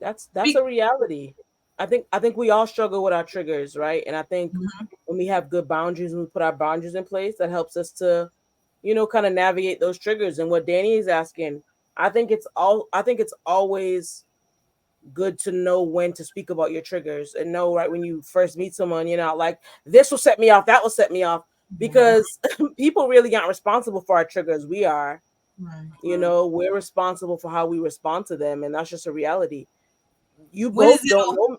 S2: That's a reality. I think we all struggle with our triggers, right? And I think
S1: Mhm.
S2: when we have good boundaries, when we put our boundaries in place, that helps us to, kind of navigate those triggers. And what Danny is asking, I think it's always good to know when to speak about your triggers, and know right when you first meet someone, like, this will set me off, that will set me off,
S3: Right.
S2: because people really aren't responsible for our triggers. We are.
S3: Right.
S2: We're responsible for how we respond to them, and that's just a reality. You
S1: When is
S2: both
S1: it
S2: don't know.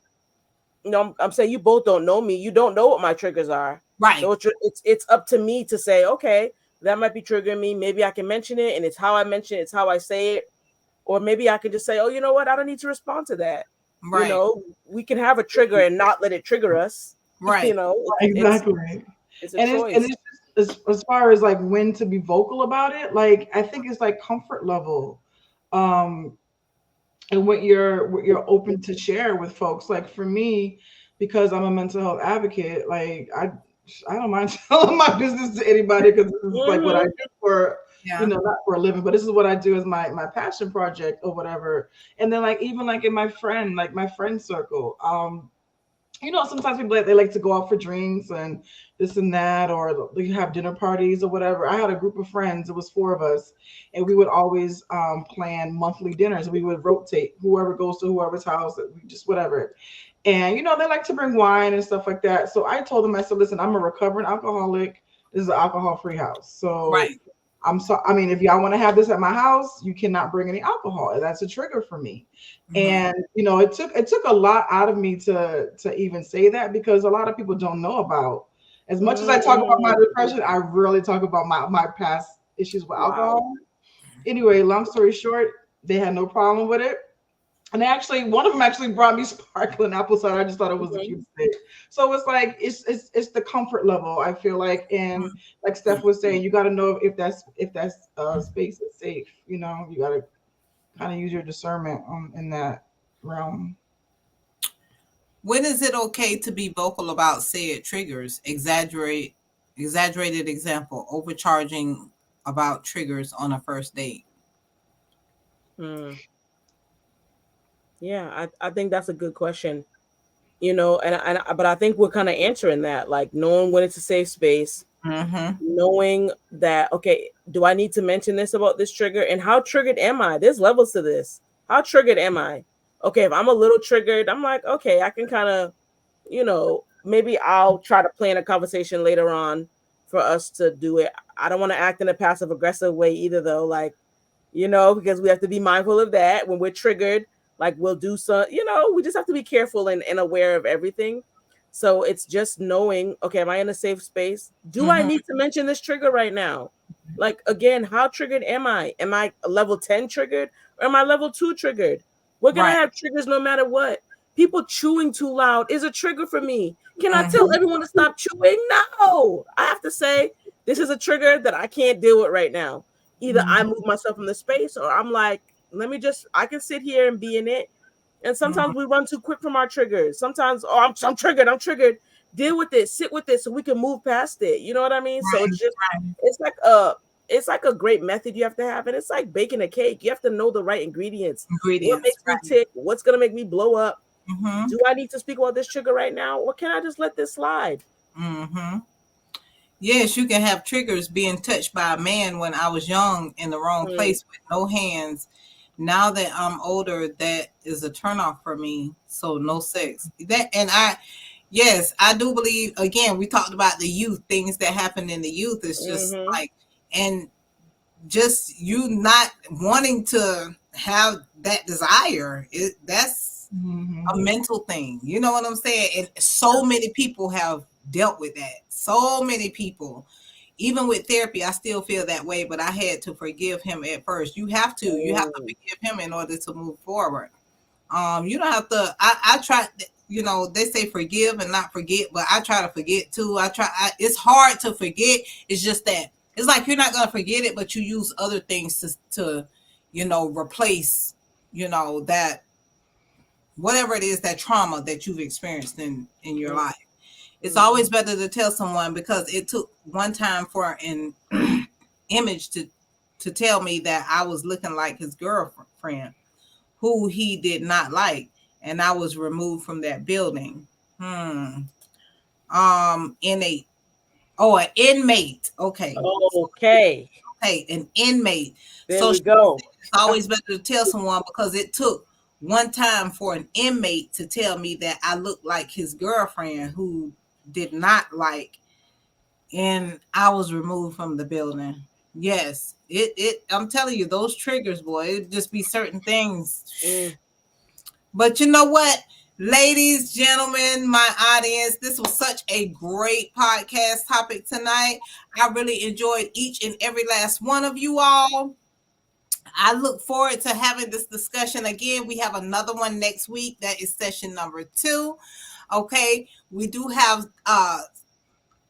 S2: No, I'm saying you both don't know me. You don't know what my triggers are.
S1: right?
S2: So it's up to me to say, okay, that might be triggering me. Maybe I can mention it, and it's how I mention it, it's how I say it. Or maybe I can just say, oh, you know what? I don't need to respond to that.
S1: Right.
S2: We can have a trigger and not let it trigger us.
S1: Right.
S2: It's
S3: Exactly.
S2: it's a
S3: And
S2: choice.
S3: it's just, as far as like when to be vocal about it, like I think it's like comfort level. Um and what you're open to share with folks. Like for me, because I'm a mental health advocate, like I don't mind telling my business to anybody, because this is like what I
S2: Hmm.
S3: do for,
S1: Yeah.
S3: not for a living, but this is what I do as my passion project or whatever. And then like even like in my friend circle, sometimes people, they like to go out for drinks and this and that, or they have dinner parties or whatever. I had a group of friends. It was four of us, and we would always plan monthly dinners. We would rotate whoever goes to whoever's house. That we just whatever. And they like to bring wine and stuff like that. So I told them, I said, listen, I'm a recovering alcoholic. This is an alcohol-free house. So
S1: Right.
S3: I mean, if y'all want to have this at my house, you cannot bring any alcohol. And that's a trigger for me.
S1: Mhm.
S3: And it took a lot out of me to even say that, because a lot of people don't know about, as much as I talk about my
S2: Mm,
S3: depression, I rarely talk about my past issues with
S2: wow.
S3: alcohol. Anyway, long story short, they had no problem with it. And actually, one of them actually brought me sparkling apple cider. I just thought it was the
S2: Mhm.
S3: cutest thing. So it's like it's the comfort level, I feel like. And like Steph was saying, you got to know if that's space is safe. You got to kind of use your discernment in that realm.
S1: When is it okay to be vocal about said triggers? Exaggerated example, overcharging about triggers on a first date.
S2: Mm. Yeah, I think that's a good question. But I think we're kind of answering that, like knowing when it's a safe space,
S1: Mm-hmm.
S2: knowing that, okay, do I need to mention this about this trigger, and how triggered am I? There's levels to this. How triggered am I? Okay, if I'm a little triggered, I'm like, okay, I can kind of, maybe I'll try to plan a conversation later on for us to do it. I don't want to act in a passive aggressive way either, though. Like, because we have to be mindful of that when we're triggered. Like, we'll do some, we just have to be careful and aware of everything. So it's just knowing, okay, am I in a safe space? Do I
S1: Mm-hmm.
S2: need to mention this trigger right now? Like, again, how triggered am I? Am I level 10 triggered, or am I level 2 triggered? We're going to
S1: Right.
S2: have triggers no matter what. People chewing too loud is a trigger for me. Can I tell
S1: Mm-hmm.
S2: everyone to stop chewing? No. I have to say, this is a trigger that I can't deal with right now. Either I
S3: Mhm.
S2: move myself from the space, or I'm like, I can sit here and be in it. And sometimes
S1: Mhm.
S2: we run too quick from our triggers. Sometimes, oh, I'm triggered. I'm triggered. Deal with it. Sit with it so we can move past it. You know what I mean? So
S1: Right,
S2: it's just,
S1: right.
S2: it's like a, it's like a great method you have to have. And it's like baking a cake. You have to know the right ingredients. What
S1: Ingredients,
S2: makes me
S1: right.
S2: tick? What's going to make me blow up?
S1: Mhm.
S2: Do I need to speak about this trigger right now? Or can I just let this slide?
S1: Mhm. Yes, you can have triggers being touched by a man when I was young in the wrong
S2: Mm,
S1: place with no hands. Now that I'm older, that is a turnoff for me. So no sex. That and I yes, I do believe again, we talked about the youth, things that happen in the youth. It's just
S2: mm-hmm,
S1: like and just you not wanting to have that desire. That's
S3: Mhm.
S1: a mental thing. You know what I'm saying? And so many people have dealt with that. So many people. Even with therapy, I still feel that way, but I had to forgive him at first. You have to
S2: mm,
S1: forgive him in order to move forward. You don't have to. I try. You know, they say forgive and not forget, but I try to forget too. It's hard to forget. It's just that it's like you're not gonna forget it, but you use other things to replace. That whatever it is, that trauma that you've experienced in your
S2: mm,
S1: life. It's
S2: mm,
S1: always better to tell someone because it took one time for an image to tell me that I was looking like his girlfriend who he did not like, and I was removed from that building. In a an inmate. Okay,
S2: okay.
S1: hey, an inmate.
S2: There
S1: So
S2: we go.
S1: it's always better to tell someone because it took one time for an inmate to tell me that I looked like his girlfriend who did not like, and I was removed from the building. Yes, it I'm telling you, those triggers, boy, it just be certain things.
S2: Mm,
S1: But you know what? Ladies, gentlemen, my audience, this was such a great podcast topic tonight. I really enjoyed each and every last one of you all. I look forward to having this discussion again. We have another one next week. That is session number 2. Okay. We do have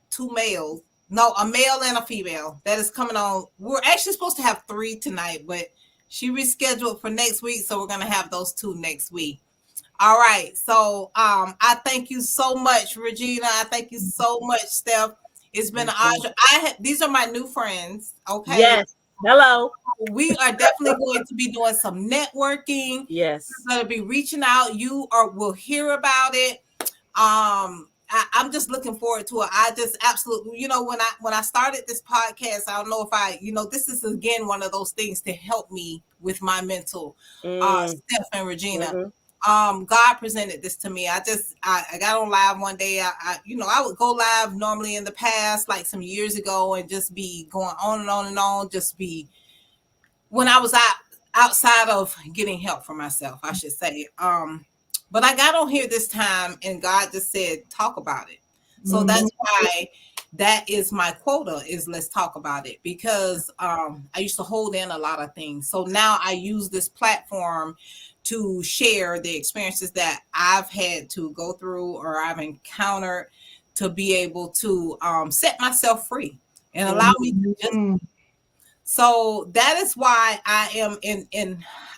S1: two males. No, a male and a female that is coming on. We're actually supposed to have 3 tonight, but she rescheduled for next week. So we're gonna have those 2 next week. All right. So I thank you so much, Regina. I thank you so much, Steph. It's been
S2: thank
S1: an
S2: you.
S1: honor. These are my new friends. Okay.
S2: Yes. Hello.
S1: We are definitely going to be doing some networking.
S2: Yes.
S1: We're going to be reaching out. You will hear about it. I'm just looking forward to it. I just absolutely, when I started this podcast, I don't know if this is again one of those things to help me with my mental.
S2: Mm,
S1: Steph and Regina,
S2: mm-hmm,
S1: God presented this to me. I got on live one day. I would go live normally in the past, like some years ago, and just be going on and on and on, just be when I was outside of getting help for myself, I should say. But I got on here this time and God just said, talk about it. So
S3: Mhm.
S1: that's why that is my quota is let's talk about it because I used to hold in a lot of things. So now I use this platform to share the experiences that I've had to go through or I've encountered to be able to set myself free and allow me to just
S3: Mhm.
S1: so that is why I am in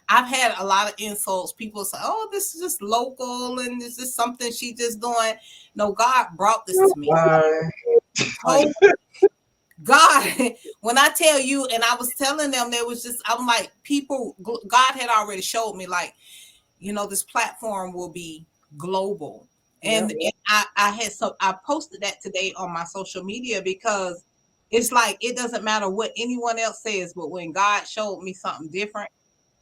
S1: I've had a lot of insults. People say, "Oh, this is just local and this is something she just doing." No, God brought this to me.
S3: Bye.
S1: Told God, when I tell you, and I was telling them, there was just I'm like people. God had already showed me, like this platform will be global,
S2: yep.
S1: and I posted that today on my social media because it's like it doesn't matter what anyone else says, but when God showed me something different,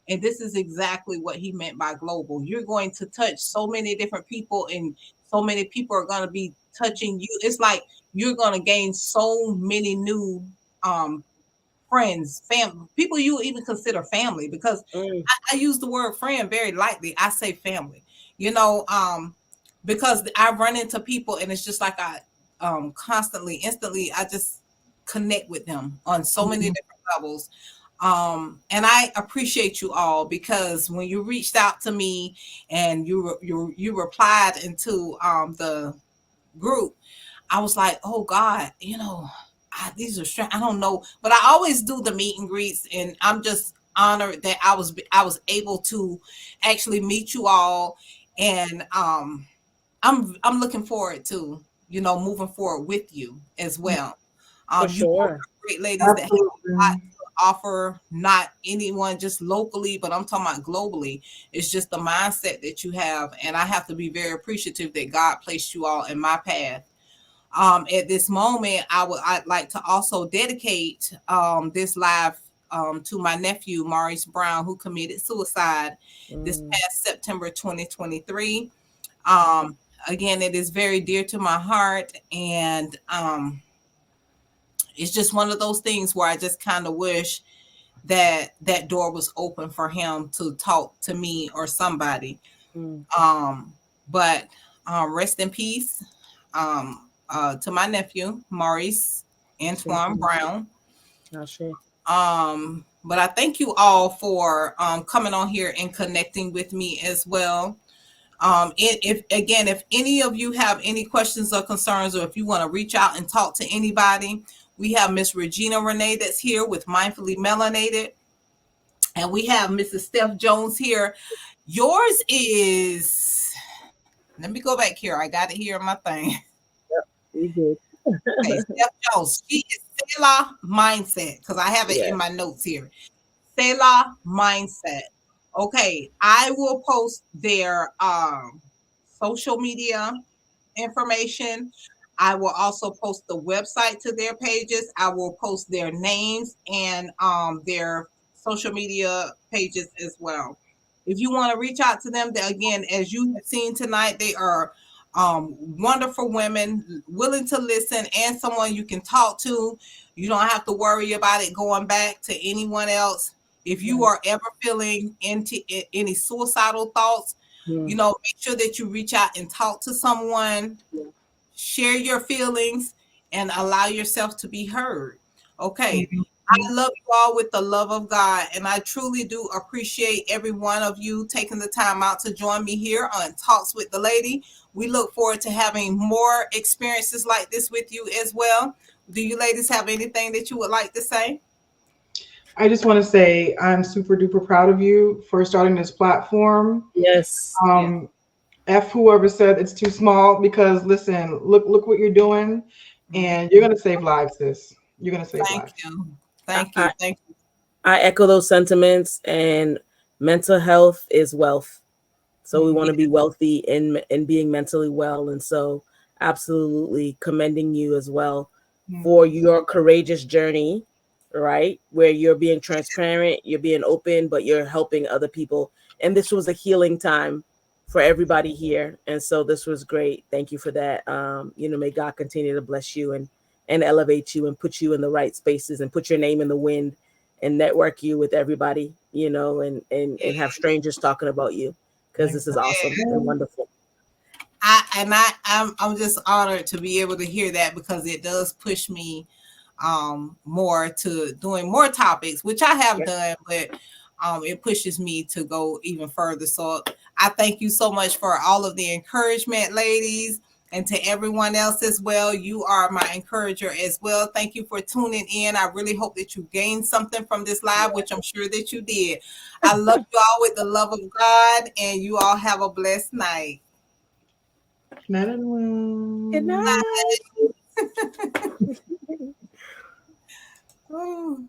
S1: and this is exactly what He meant by global. You're going to touch so many different people, and so many people are going to be touching you. It's like you're going to gain so many new um friends, family, people you even consider family, because
S2: Mm,
S1: I use the word friend very lightly. I say family, because I run into people and it's just like I constantly, instantly, I just connect with them on so many
S3: Mhm.
S1: different levels. And I appreciate you all because when you reached out to me and you replied into the group, I was like, oh God, these are strange. I don't know, but I always do the meet and greets, and honored that I was able to actually meet you all, and I'm looking forward to, moving forward with you as well.
S2: For
S1: You both
S2: sure.
S1: are great ladies that have a lot
S3: Absolutely.
S1: to offer, not anyone just locally, but I'm talking about globally. It's just the mindset that you have, and I have to be very appreciative that God placed you all in my path. At this moment, I'd like to also dedicate this live to my nephew Maurice Brown, who committed suicide this
S2: Mm,
S1: past September 2023.
S2: okay.
S1: Um, Again, it is very dear to my heart, and it's just one of those things where I just kind of wish that that door was open for him to talk to me or somebody.
S2: Mm,
S1: Um, but rest in peace to my nephew Maurice
S2: sure.
S1: Antoine Brown.
S2: I'll share.
S1: But I thank you all for coming on here and connecting with me as well. If again, if any of you have any questions or concerns, or if you want to reach out and talk to anybody, we have Miss Regina Renaye that's here with Mindfully Melanated, and we have Mrs. Steph Jones here. Yours is, let me go back here. I got it here in my thing.
S2: You good.
S1: Okay, Steph Jones. She is Selah Mindset, because I have it
S2: Yeah.
S1: in my notes here. Selah Mindset. Okay, I will post their social media information. I will also post the website to their pages. I will post their names and their social media pages as well. If you want to reach out to them, again, as you have seen tonight, they are wonderful women, willing to listen, and someone you can talk to. You don't have to worry about it going back to anyone else. If you
S2: Right.
S1: are ever feeling into any suicidal thoughts,
S2: Mm,
S1: make sure that you reach out and talk to someone,
S2: yeah.
S1: share your feelings, and allow yourself to be heard. Okay.
S3: Mhm.
S1: I love you all with the love of God, and I truly do appreciate every one of you taking the time out to join me here on Talks with the Lady. We look forward to having more experiences like this with you as well. Do you ladies have anything that you would like to say?
S3: I just want to say I'm super duper proud of you for starting this platform.
S2: Yes.
S1: Yeah.
S3: Um, F whoever said it's too small, because listen, look what you're doing,
S1: Mhm.
S3: and you're gonna save lives, sis. You're gonna save
S1: Thank
S3: lives.
S1: you.
S2: I,
S1: Thank you.
S2: I,
S1: Thank you.
S2: I echo those sentiments, and mental health is wealth. So we want to
S1: Yeah.
S2: be wealthy in being mentally well. And so absolutely commending you as well for
S3: Mhm.
S2: your courageous journey, right? Where you're being transparent, you're being open, but you're helping other people. And this was a healing time for everybody here. And so this was great. Thank you for that. May God continue to bless you and elevate you and put you in the right spaces and put your name in the wind and network you with everybody, and have strangers talking about you, because this is awesome and
S3: Exactly.
S2: wonderful.
S1: I'm just honored to be able to hear that, because it does push me more to doing more topics, which I have
S2: Yeah.
S1: done, but it pushes me to go even further. So I thank you so much for all of the encouragement, ladies, and to everyone else as well. You are my encourager as well. Thank you for tuning in. I really hope that you gained something from this live, which I'm sure that you did. I love you all with the love of God, and you all have a blessed night.
S3: Good night,
S2: Good
S3: everyone.
S2: night.
S1: Oh.